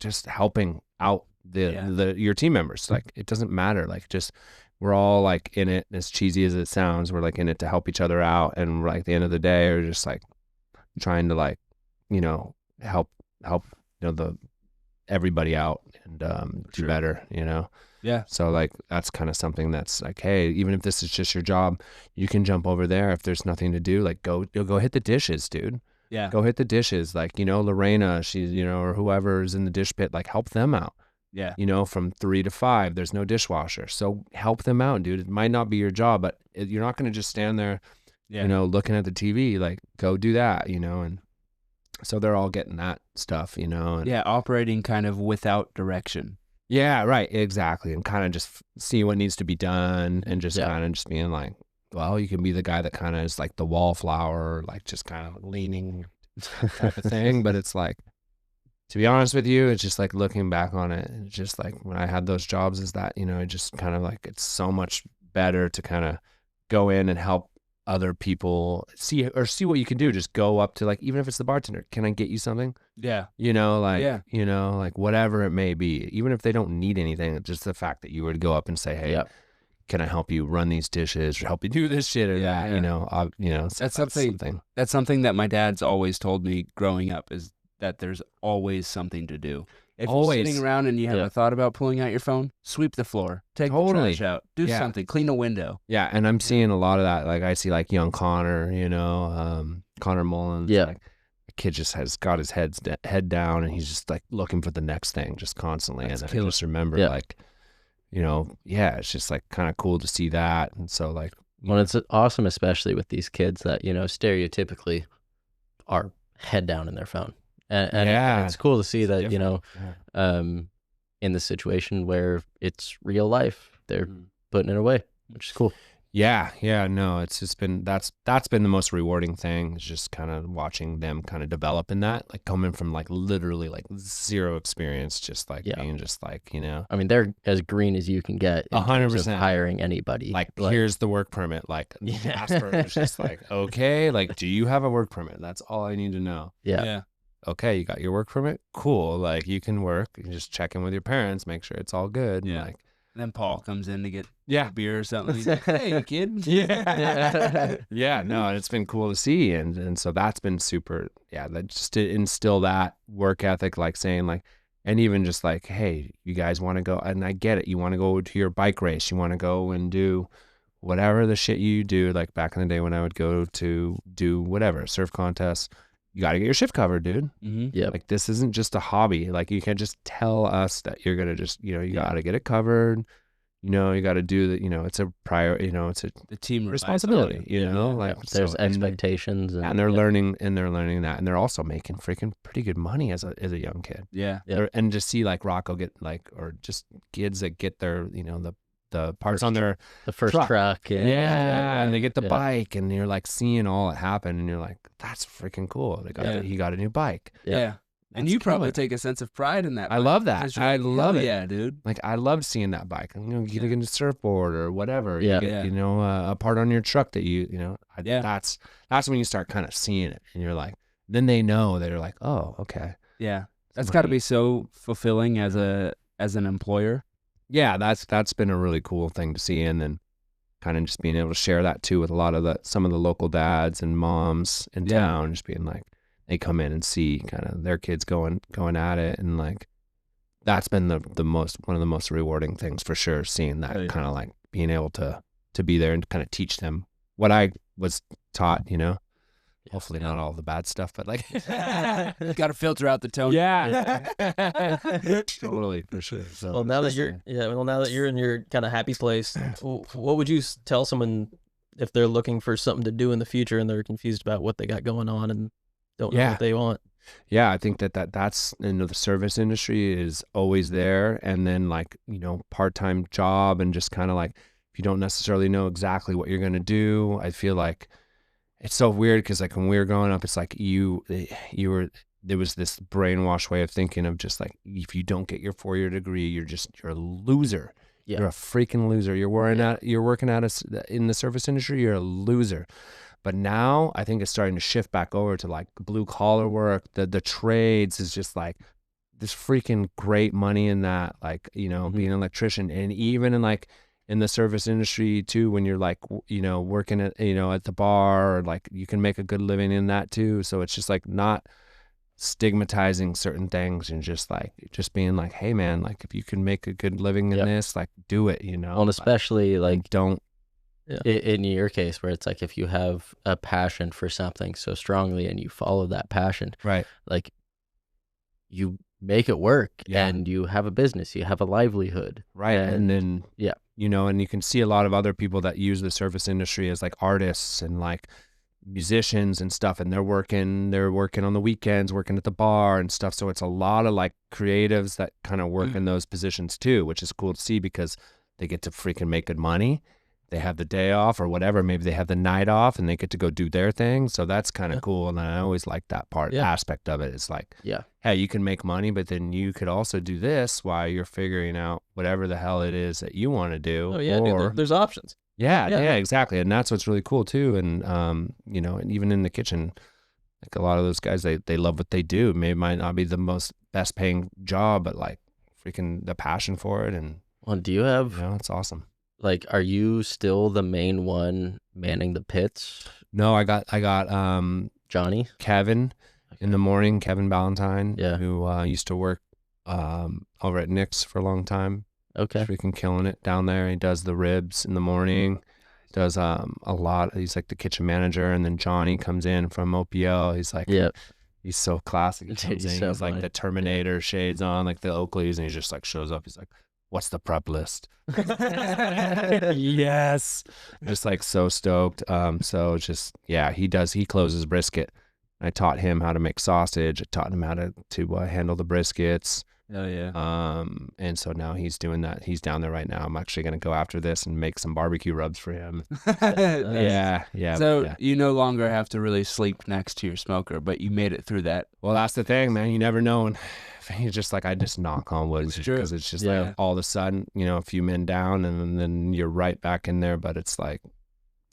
just helping out your team members. Like it doesn't matter. Like just. We're all like in it, as cheesy as it sounds, we're like in it to help each other out. And we're like at the end of the day, we're just like trying to like, help, the everybody out and do better, you know? Yeah. So like that's kind of something that's like, hey, even if this is just your job, you can jump over there if there's nothing to do. Like go hit the dishes, dude. Yeah. Go hit the dishes. Like, you know, Lorena, she's, you know, or whoever's in the dish pit, like help them out. Yeah. You know, from 3 to 5, there's no dishwasher. So help them out, dude. It might not be your job, but you're not going to just stand there, you know, looking at the TV. Like go do that, you know, and so they're all getting that stuff, you know. And operating kind of without direction. yeah, right, exactly. And kind of just see what needs to be done and just kind of just being like, well, you can be the guy that kind of is like the wallflower, like just kind of leaning type of thing. But it's like, to be honest with you, it's just like looking back on it, it's just like when I had those jobs is that, you know, it just kind of like, it's so much better to kind of go in and help other people see what you can do. Just go up to like, even if it's the bartender, can I get you something? Yeah. You know, like, you know, like whatever it may be, even if they don't need anything, just the fact that you would go up and say, hey, can I help you run these dishes or help you do this shit or that, you know, so that's something that my dad's always told me growing up, is that there's always something to do. If you're sitting around and you have a thought about pulling out your phone, sweep the floor, take the trash out, do something, clean a window. Yeah, and I'm seeing a lot of that. Like I see like young Connor, you know, Connor Mullins. Yeah. Like, the kid just has got his head down and he's just like looking for the next thing just constantly. And I just remember like, you know, it's just like kind of cool to see that. And so like, well, it's awesome, especially with these kids that, you know, stereotypically are head down in their phone. And it's cool to see that, you know, in the situation where it's real life, they're putting it away, which is cool. Yeah, no, it's just been, that's been the most rewarding thing, is just kind of watching them kind of develop in that, like coming from like literally like zero experience, just like being just like, you know, I mean, they're as green as you can get in 100% terms of hiring anybody. Like here's the work permit, like Asper is just like, okay, like, do you have a work permit? That's all I need to know. Yeah. Okay, you got your work permit? Cool. Like you can work. You just check in with your parents, make sure it's all good. Yeah. Like, and then Paul comes in to get a beer or something. He's like, hey, kid. Yeah, no, and it's been cool to see. And so that's been super, that just to instill that work ethic, like saying like, and even just like, hey, you guys want to go, and I get it. You want to go to your bike race. You want to go and do whatever the shit you do. Like back in the day when I would go to do whatever, surf contests, you got to get your shift covered, dude. Yeah. Like this isn't just a hobby. Like you can't just tell us that you're going to just, you know, you got to get it covered. You know, you got to do that. You know, it's a it's the team responsibility, you know, like there's expectations and they're learning that. And they're also making freaking pretty good money as a young kid. Yeah. And just see like Rocco get like, or just kids that get their, you know, the parts on their first truck. And they get the bike and you're like seeing all it happen and you're like, that's freaking cool. He got a new bike. Yeah. And you probably take a sense of pride in that. I love that. I love it. Yeah, dude. Like I love seeing that bike. You know, you get a surfboard or whatever. Yeah. You get, you know, a part on your truck that you know, that's when you start kind of seeing it and you're like, then they know, they're like, oh, okay. Yeah. That's got to be so fulfilling as an employer. Yeah, that's been a really cool thing to see, and then kind of just being able to share that too with a lot of some of the local dads and moms in town, just being like, they come in and see kind of their kids going at it, and like that's been one of the most rewarding things for sure, seeing that kind of like being able to be there and kind of teach them what I was taught, you know. Hopefully not all the bad stuff, but like got to filter out the tone. Yeah, totally, for sure. So, well, now that you're in your kind of happy place, what would you tell someone if they're looking for something to do in the future and they're confused about what they got going on and don't know what they want? Yeah, I think that's, you know, the service industry is always there, and then like, you know, part-time job and just kind of like, if you don't necessarily know exactly what you're gonna do, I feel like it's so weird because like when we were growing up, it's like there was this brainwashed way of thinking of just like, if you don't get your 4-year degree, you're a loser. Yeah. You're a freaking loser. You're working in the service industry, you're a loser. But now I think it's starting to shift back over to like blue collar work. The trades is just like this freaking great money in that, like, you know, being an electrician, and even in like in the service industry too, when you're like, you know, working at, you know, at the bar, or like you can make a good living in that too. So it's just like not stigmatizing certain things and just being like, hey man, like if you can make a good living in this, like do it, you know. Well, and especially like don't in your case where it's like if you have a passion for something so strongly and you follow that passion, right, like you make it work Yeah. and you have a business, you have a livelihood, right, and then yeah, you know, and you can see a lot of other people that use the service industry as like artists and like musicians and stuff, and they're working on the weekends, working at the bar and stuff. So it's a lot of like creatives that kind of work in those positions too, which is cool to see because they get to freaking make good money. They have the day off or whatever, maybe they have the night off and they get to go do their thing. So that's kind of cool. And I always like that aspect of it. It's like, hey, you can make money, but then you could also do this while you're figuring out whatever the hell it is that you want to do. Oh yeah, dude, there's options. Yeah, exactly. And that's what's really cool too. And you know, and even in the kitchen, like a lot of those guys, they love what they do. Maybe it might not be the best paying job, but like freaking the passion for it. And well, do you have, you know, it's awesome. Like, are you still the main one manning the pits? No, I got Johnny, Kevin in the morning, Kevin Ballantyne, Yeah. who used to work over at Nick's for a long time. Okay. Freaking killing it down there. He does the ribs in the morning, does a lot. He's like the kitchen manager, and then Johnny comes in from OPL. He's like, he's so classic. He comes in, he's like the Terminator shades on, like the Oakleys, and he just like shows up. He's like, what's the prep list? Yes. Just like so stoked. So just, yeah, he closes brisket. I taught him how to make sausage. I taught him how to handle the briskets. Oh yeah. And so now he's doing that. He's down there right now. I'm actually going to go after this and make some barbecue rubs for him. Yeah. So you no longer have to really sleep next to your smoker, but you made it through that. Well, that's the thing, man. You never know. And you just like, I just knock on wood because it's just like all of a sudden, you know, a few men down and then you're right back in there. But it's like,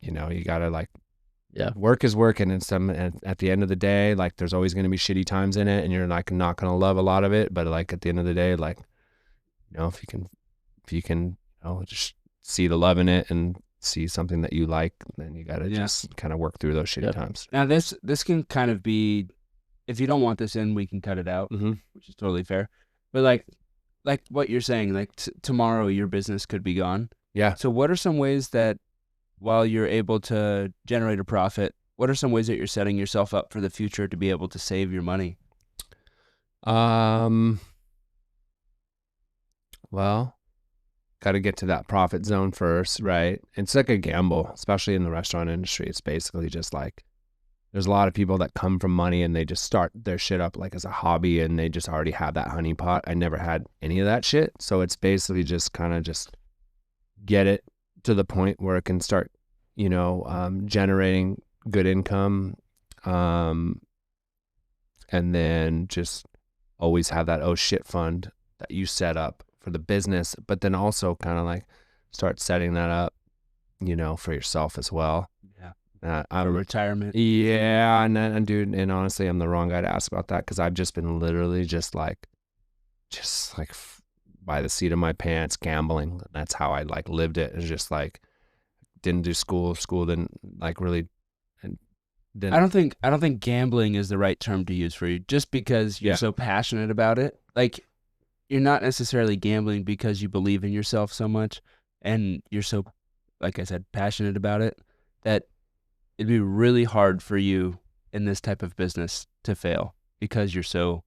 you know, you got to like, work is working, and at the end of the day, like there's always going to be shitty times in it, and you're like not going to love a lot of it. But like at the end of the day, like, you know, if you can, you know, just see the love in it and see something that you like, then you got to just kind of work through those shitty times. Now this can kind of be, if you don't want this in, we can cut it out, which is totally fair. But like what you're saying, like tomorrow your business could be gone. Yeah. So what are some ways that, while you're able to generate a profit, what are some ways that you're setting yourself up for the future to be able to save your money? Well, got to get to that profit zone first, right? It's like a gamble, especially in the restaurant industry. It's basically just like, there's a lot of people that come from money and they just start their shit up like as a hobby and they just already have that honeypot. I never had any of that shit. So it's basically just kind of just get it to the point where it can start, you know, generating good income, and then just always have that oh shit fund that you set up for the business, but then also kind of like start setting that up, you know, for yourself as well. Yeah. For retirement. Yeah, and dude, and honestly, I'm the wrong guy to ask about that because I've just been literally just like by the seat of my pants gambling. That's how I like lived it. It's just like didn't do school didn't like really, and didn't. I don't think gambling is the right term to use for you, just because you're so passionate about it. Like, you're not necessarily gambling because you believe in yourself so much and you're so, like I said, passionate about it, that it'd be really hard for you in this type of business to fail because you're so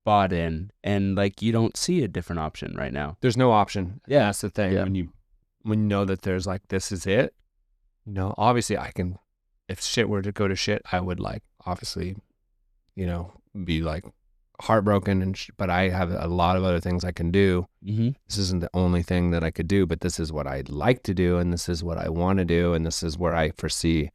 bought in and like you don't see a different option right now. There's no option. Yeah, that's the thing. Yeah. When you know that there's like, this is it, you know, obviously I can, if shit were to go to shit, I would like obviously, you know, be like heartbroken but I have a lot of other things I can do. This isn't the only thing that I could do, but this is what I'd like to do, and this is what I want to do, and this is where I foresee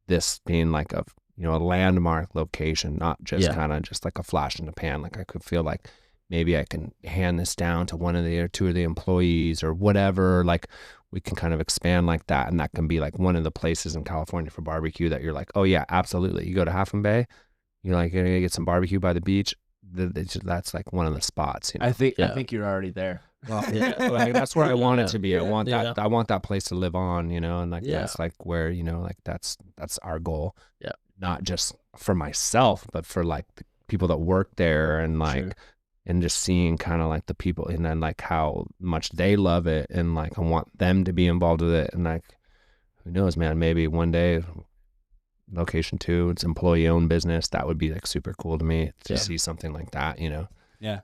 this being like a, you know, a landmark location, not just kind of just like a flash in the pan. Like I could feel like maybe I can hand this down to one of the or two of the employees or whatever. Like we can kind of expand like that, and that can be like one of the places in California for barbecue that you're like, oh yeah, absolutely. You go to Half Moon Bay, you're like, you're gonna get some barbecue by the beach. That's like one of the spots. You know? I think you're already there. Well, like, that's where I want it to be. I want that. I want that place to live on. You know, and like that's like where, you know, like that's our goal. Yeah. Not just for myself, but for like people that work there, and like Sure. and just seeing kind of like the people, and then like how much they love it, and like I want them to be involved with it, and like who knows, man, maybe one day location 2, it's employee owned business, that would be like super cool to me to see something like that, you know. Yeah.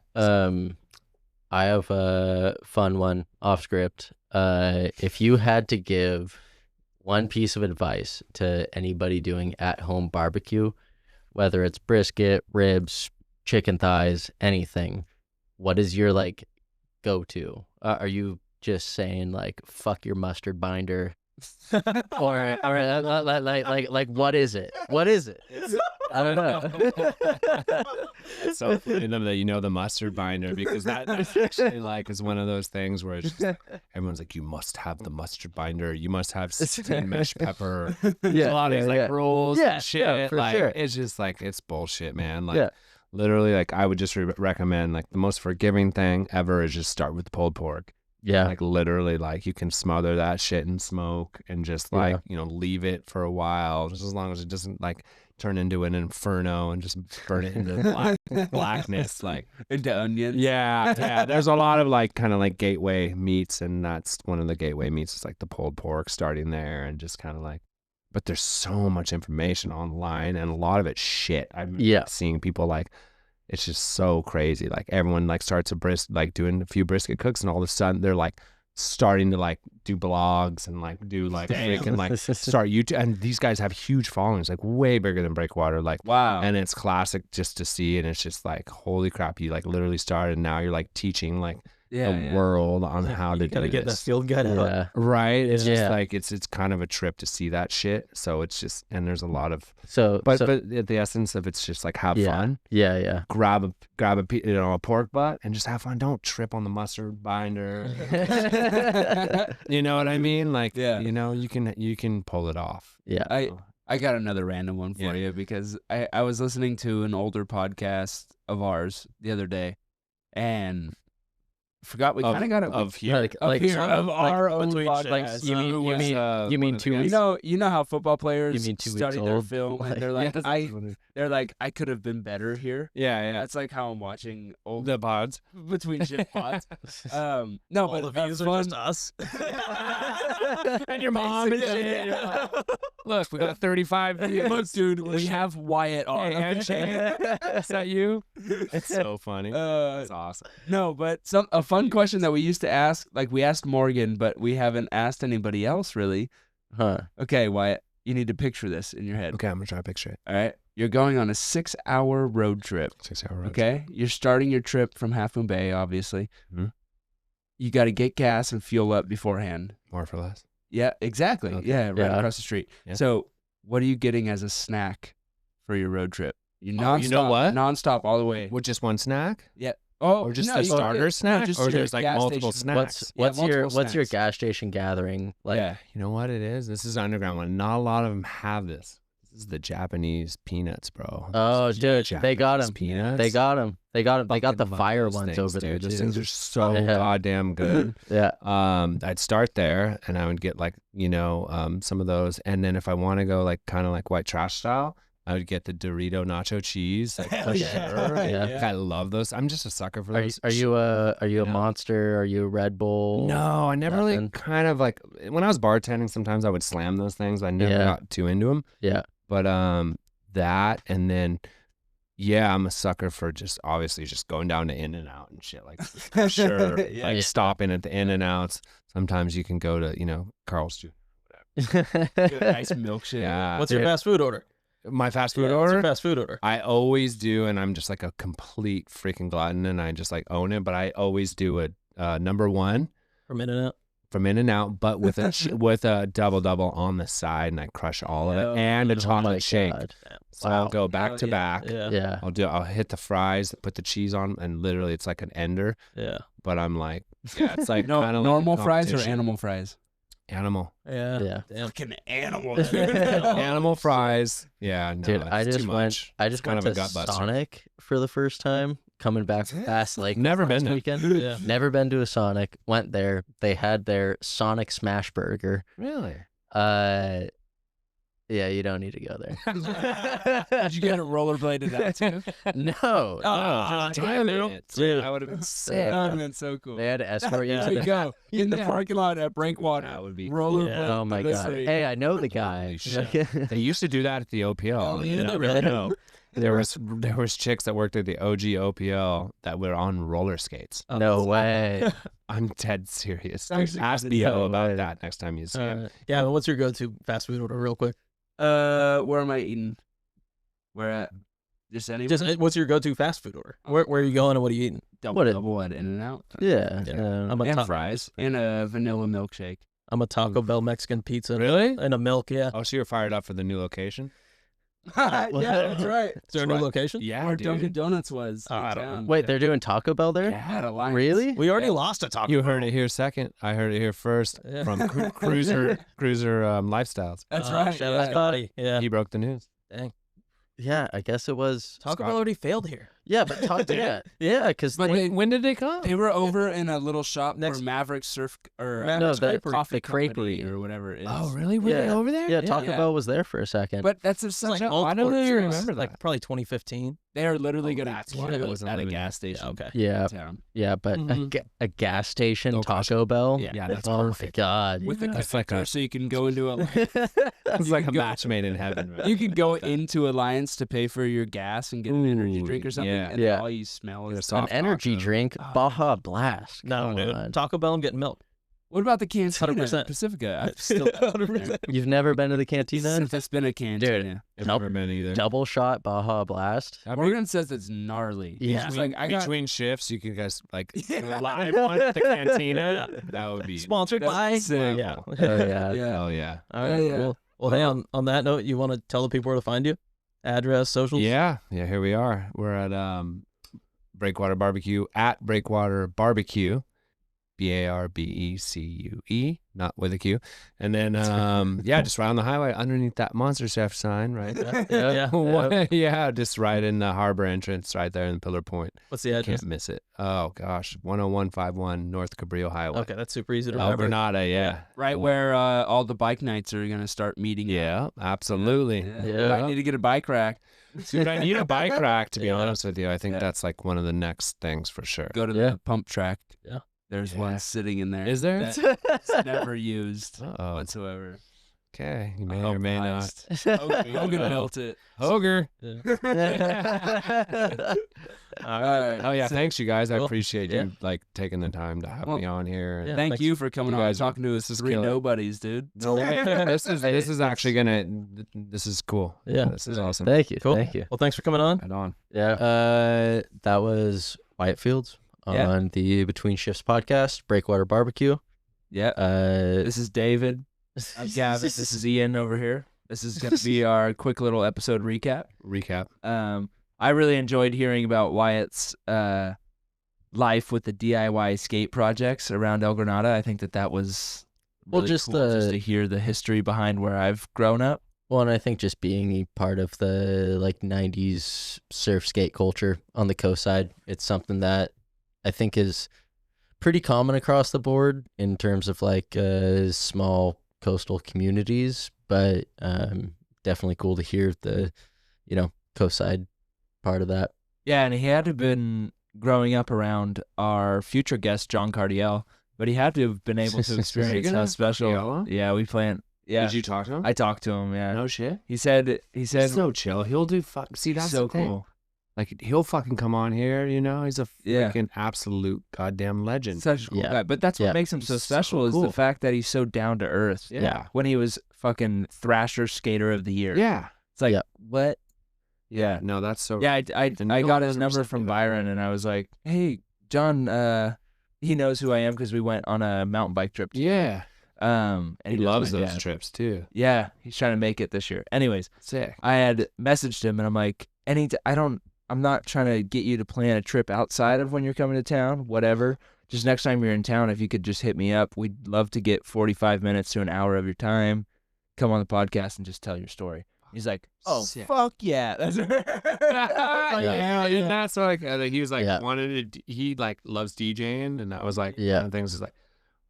I have a fun one off script. If you had to give one piece of advice to anybody doing at home barbecue, whether it's brisket, ribs, chicken thighs, anything, what is your like go-to? Are you just saying like fuck your mustard binder, or like what is it? What is it? I don't know. It's so funny that you know the mustard binder, because that's actually like is one of those things where it's just, everyone's like, you must have the mustard binder, you must have 16 mesh pepper. Yeah, A lot of these like rules and shit. for like sure. it's just like it's bullshit, man. Like literally, like I would just recommend like the most forgiving thing ever is just start with the pulled pork. Yeah. Like literally, like you can smother that shit in smoke and just like, you know, leave it for a while, just as long as it doesn't like turn into an inferno and just burn it into blackness, like into onions. Yeah. There's a lot of like kind of like gateway meats, and that's one of the gateway meats is like the pulled pork, starting there and just kind of like. But there's so much information online, and a lot of it's shit. I'm seeing people like. It's just so crazy. Like everyone like starts like doing a few brisket cooks, and all of a sudden they're like starting to like do blogs and like do like freaking like start YouTube. And these guys have huge followings, like way bigger than Breakwater. Like wow. And it's classic just to see, and it's just like holy crap. You like literally started, and now you're like teaching like the world on how to do gotta get this. that field guide out. Right. It's just like it's kind of a trip to see that shit. So it's just, and there's a lot of but the essence of it's just like have fun. Yeah. Grab a pork butt and just have fun. Don't trip on the mustard binder. You know what I mean? Like you know, you can pull it off. Yeah. I got another random one for you, because I was listening to an older podcast of ours the other day, and forgot we kind of got it of here, of our own podcast. Like you mean 2 weeks? You know how football players You mean 2 weeks study their old? film, and they're like, I could have been better here. Yeah. That's like how I'm watching old the pods between shit pods. No, all but the views are just us. and your mom and shit. Look, we got 35 views. Look, dude, we have Wyatt on. Is that you? It's so funny. It's awesome. No, but a fun question that we used to ask, like we asked Morgan, but we haven't asked anybody else really. Huh. Okay, Wyatt, you need to picture this in your head. Okay, I'm gonna try to picture it. All right, you're going on a 6-hour road trip. 6-hour road Okay, you're starting your trip from Half Moon Bay, obviously. Mm-hmm. You got to get gas and fuel up beforehand. More for less. Yeah, exactly. Okay. Yeah, right across the street. Yeah. So, what are you getting as a snack for your road trip? You you know what? Nonstop all the way. With just one snack? Yeah. Oh, Or just no, a you can starter get- snack? no, just or your there's like gas multiple station. snacks? What's your multiple snacks. gas station gathering like? Yeah. You know what it is? This is underground one. Not a lot of them have this. This is the Japanese peanuts, bro. Oh, dude, they got Japanese them. Peanuts. They got them. They got the Fucking fire love those ones things, over dude. there. Those too. things are so Yeah. goddamn good. Yeah. I'd start there, and I would get like, you know, some of those, and then if I want to go like kind of like white trash style, I would get the Dorito nacho cheese. Like, for sure. Yeah. I love those. I'm just a sucker for Are those. you a Yeah. Monster? Are you a Red Bull? No, I never really Nothing? kind of like when I was bartending. Sometimes I would slam those things. I never got too into them. Yeah. But that, and then I'm a sucker for just obviously just going down to In-N-Out and shit like for sure. Like stopping at the In-N-Outs. Sometimes you can go to, you know, Carl's Jr. Good, nice milkshake. Yeah. What's your fast food order? My fast food What's your order? fast food order? I always do, and I'm just like a complete freaking glutton, and I just like own it. But I always do a number one From In-N-Out? from In-N-Out, but with a double on the side, and I crush all of it, and a chocolate shake. God. So I'll go back to back. Yeah. Yeah. I'll hit the fries, put the cheese on, and literally it's like an ender. Yeah. But I'm like, it's like No, kinda normal like fries or competition. animal fries? Animal. Yeah. Yeah. Damn. Fucking animal. Animal fries. Yeah, no, Dude, I that's just too went. much. I It's just kind went of a to gut buster. Sonic for the first time. Coming back from Fast Lake. Never last been there. weekend. Yeah. Never been to a Sonic. Went there. They had their Sonic Smash Burger. Really? Yeah, you don't need to go there. Did you get a rollerblade to that too? No. Damn it. Dude. That would have been sick. That would have been so cool. They had to escort you There to you the... go. In the parking lot at Breakwater. That would be rollerblade. Oh my God. Hey, I know the guy. They used to do that at the OPL. Oh, yeah, I really? know. There was chicks that worked at the OG OPL that were on roller skates. No way. I'm dead serious. Actually, Ask no BO about way. that next time you see him. Yeah, but what's your go-to fast food order, real quick? Where am I eating? Where at? Just anywhere? Just what's your go-to fast food order? Where are you going and what are you eating? double at In-N-Out. Yeah. I'm a And fries. And a vanilla milkshake. I'm a Taco Bell Mexican pizza. Really? And a milk, yeah. Oh, so you're fired up for the new location? Yeah, that's right. Is there a new location? Yeah, Where dude. Dunkin' Donuts was. Oh, in I don't town. Wait, they're doing Taco Bell there? Yeah, had a line. Really? We already lost a Taco You Bell. heard it here second. I heard it here first Yeah. from Cruiser Lifestyles. That's Oh, right. Shout out Scotty. Yeah. He broke the news. Yeah, I guess it was. Taco Bell already failed here. Yeah, but yeah, because But they, When did they come? they were over in a little shop Next- where Maverick Surf or No, the coffee creperie. company or whatever it is. Oh, really? Were Yeah. they over there? yeah, Taco Yeah. Bell was there for a second. But that's It's such like a, I don't really remember that. Like probably 2015. they are literally going that's to why I wasn't at a living gas station. Okay. yeah, In town. yeah, but Mhm. a gas station Oh, gosh. Taco Bell. Yeah, that's oh perfect. my God. With the That's like connector, so you can go into a It's like a match made in heaven. Right? you can go into Alliance to pay for your gas and get an energy Ooh, drink or something. yeah. And Yeah. all you smell They're is soft. An energy taco. drink, Oh. Baja Blast. No, Come dude. on. Taco Bell, I'm getting milk. What about the cantina? 100%. Pacifica. I've still 100%. You've never been to the cantina? since it's been a cantina. I've Nope. never been either. Double shot Baja Blast. Morgan says it's gnarly. Yeah. He's like, I got Between shifts, you can guys like Yeah. live on the cantina. That would be Sponsored That's by. sick. Yeah. Oh yeah. yeah. Oh yeah. All right, Yeah. cool. Well, hey, on that note, you want to tell the people where to find you? Address, socials? Yeah. Here we are. We're at Breakwater Barbecue at Breakwater Barbecue. BARBECUE, not with a Q. And then just right on the highway underneath that Monster Chef sign, right? Yeah. Just right in the harbor entrance, right there in Pillar Point. What's the address? Can't miss it. Oh gosh, 10151 North Cabrillo Highway. Okay, that's super easy to El remember. Granada, yeah. Right where all the bike nights are going to start meeting. Yeah, absolutely. Yeah. I need to get a bike rack. Dude, I need a bike rack, to be Yeah. honest with you. I think Yeah. that's like one of the next things for sure. Go to Yeah. the pump track. Yeah. There's Yeah. one sitting in there. Is there? That's never used Uh-oh. whatsoever. Okay, you may or may not. Hogan built it. Hoger. All right. Oh yeah, thanks you guys. I Cool. appreciate Yeah. you like taking the time to have Well, me on here. Yeah. Thank thanks. you for coming You on guys- and talking to us this is three killer. nobodies, dude. this is actually gonna. This is cool. Yeah. This is awesome. Thank you. Cool. Thank you. Well, thanks for coming on. Right on. Yeah. That was Wyatt Fields Yeah. on the Between Shifts podcast, Breakwater Barbecue. Yeah. This is David. I'm Gavin. This is Ian over here. This is going to be our quick little episode recap. Recap. I really enjoyed hearing about Wyatt's life with the DIY skate projects around El Granada. I think that was Well, really just cool the- just to hear the history behind where I've grown up. Well, and I think just being a part of the like 90s surf skate culture on the coast side, it's something that I think is pretty common across the board in terms of like small coastal communities, but definitely cool to hear the, coast side part of that. Yeah, and he had to have been growing up around our future guest, John Cardiel, but he had to have been able to experience how special. Cardiel? Yeah, we plan. Yeah, Did you talk to him? I talked to him. Yeah, no shit. he said He's so chill. He'll do See, that's so the thing. cool. Like he'll fucking come on here. He's a Yeah. freaking absolute goddamn legend. Such a cool Yeah. guy. But that's what Yeah. makes him so He's special so is cool. the fact that he's so down to earth. Yeah. When he was fucking Thrasher Skater of the Year. Yeah. It's like, Yeah. what? Yeah. No, that's so. Yeah, I got his 100% number from do that. Byron, and I was like, hey, John, he knows who I am because we went on a mountain bike trip. Yeah. And He knows loves my those dad. trips too. Yeah, he's trying to make it this year. Anyways, Sick. I had messaged him, and I'm like, I'm not trying to get you to plan a trip outside of when you're coming to town, whatever. Just next time you're in town, if you could just hit me up, we'd love to get 45 minutes to an hour of your time. Come on the podcast and just tell your story. He's like, oh, Sick. fuck yeah. That's Yeah, and that's like he was like Yeah. wanted to. He like loves DJing, and that was like Yeah. one of the things. Is like,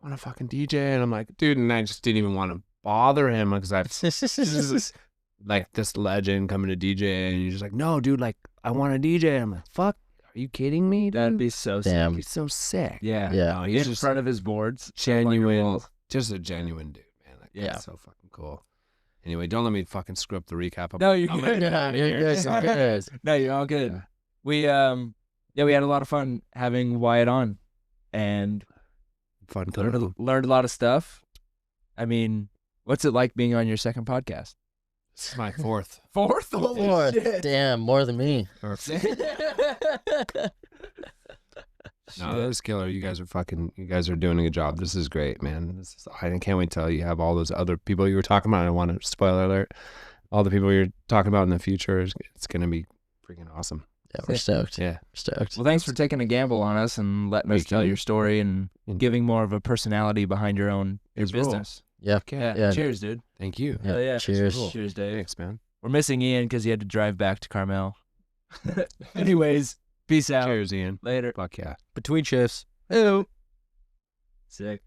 I want to fucking DJ, and I'm like, dude, and I just didn't even want to bother him because I've just like this legend coming to DJ, and you're just like, no, dude, like I want to DJ. I'm like, fuck, are you kidding me, dude? That'd be so Damn. sick. He's so sick. Yeah. Yeah. No, he's In just front of his boards. genuine, just a genuine dude, man. Like, Yeah. that's so fucking cool. Anyway, don't let me fucking screw up the recap. No, you're I'm good. Yeah, you're good. No, you're all good. We we had a lot of fun having Wyatt on, and Fun learned a lot of stuff. I mean, what's it like being on your second podcast? This is my fourth. Fourth? Four. Damn, more than me. No, that was killer. You guys are doing a good job. This is great, man. I can't wait till you have all those other people you were talking about. I don't want to, spoiler alert, all the people you're talking about in the future. It's going to be freaking awesome. Yeah, we're stoked. Yeah. We're stoked. Well, thanks for taking a gamble on us and letting us tell your story and giving more of a personality behind your business. Yeah. Yeah. Cheers, dude. Thank you. Yeah. Hell yeah. Cheers. Cool. Cheers, Dave. Thanks, man. We're missing Ian because he had to drive back to Carmel. Anyways, peace out. Cheers, Ian. Later. Fuck yeah. Between shifts. Ew. Sick.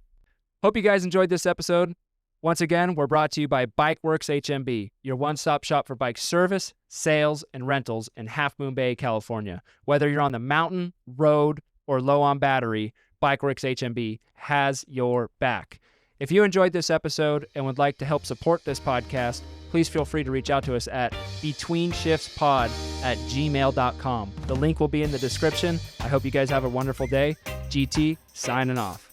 Hope you guys enjoyed this episode. Once again, we're brought to you by Bikeworks HMB, your one-stop shop for bike service, sales, and rentals in Half Moon Bay, California. Whether you're on the mountain, road, or low on battery, Bikeworks HMB has your back. If you enjoyed this episode and would like to help support this podcast, please feel free to reach out to us at betweenshiftspod@gmail.com. The link will be in the description. I hope you guys have a wonderful day. GT signing off.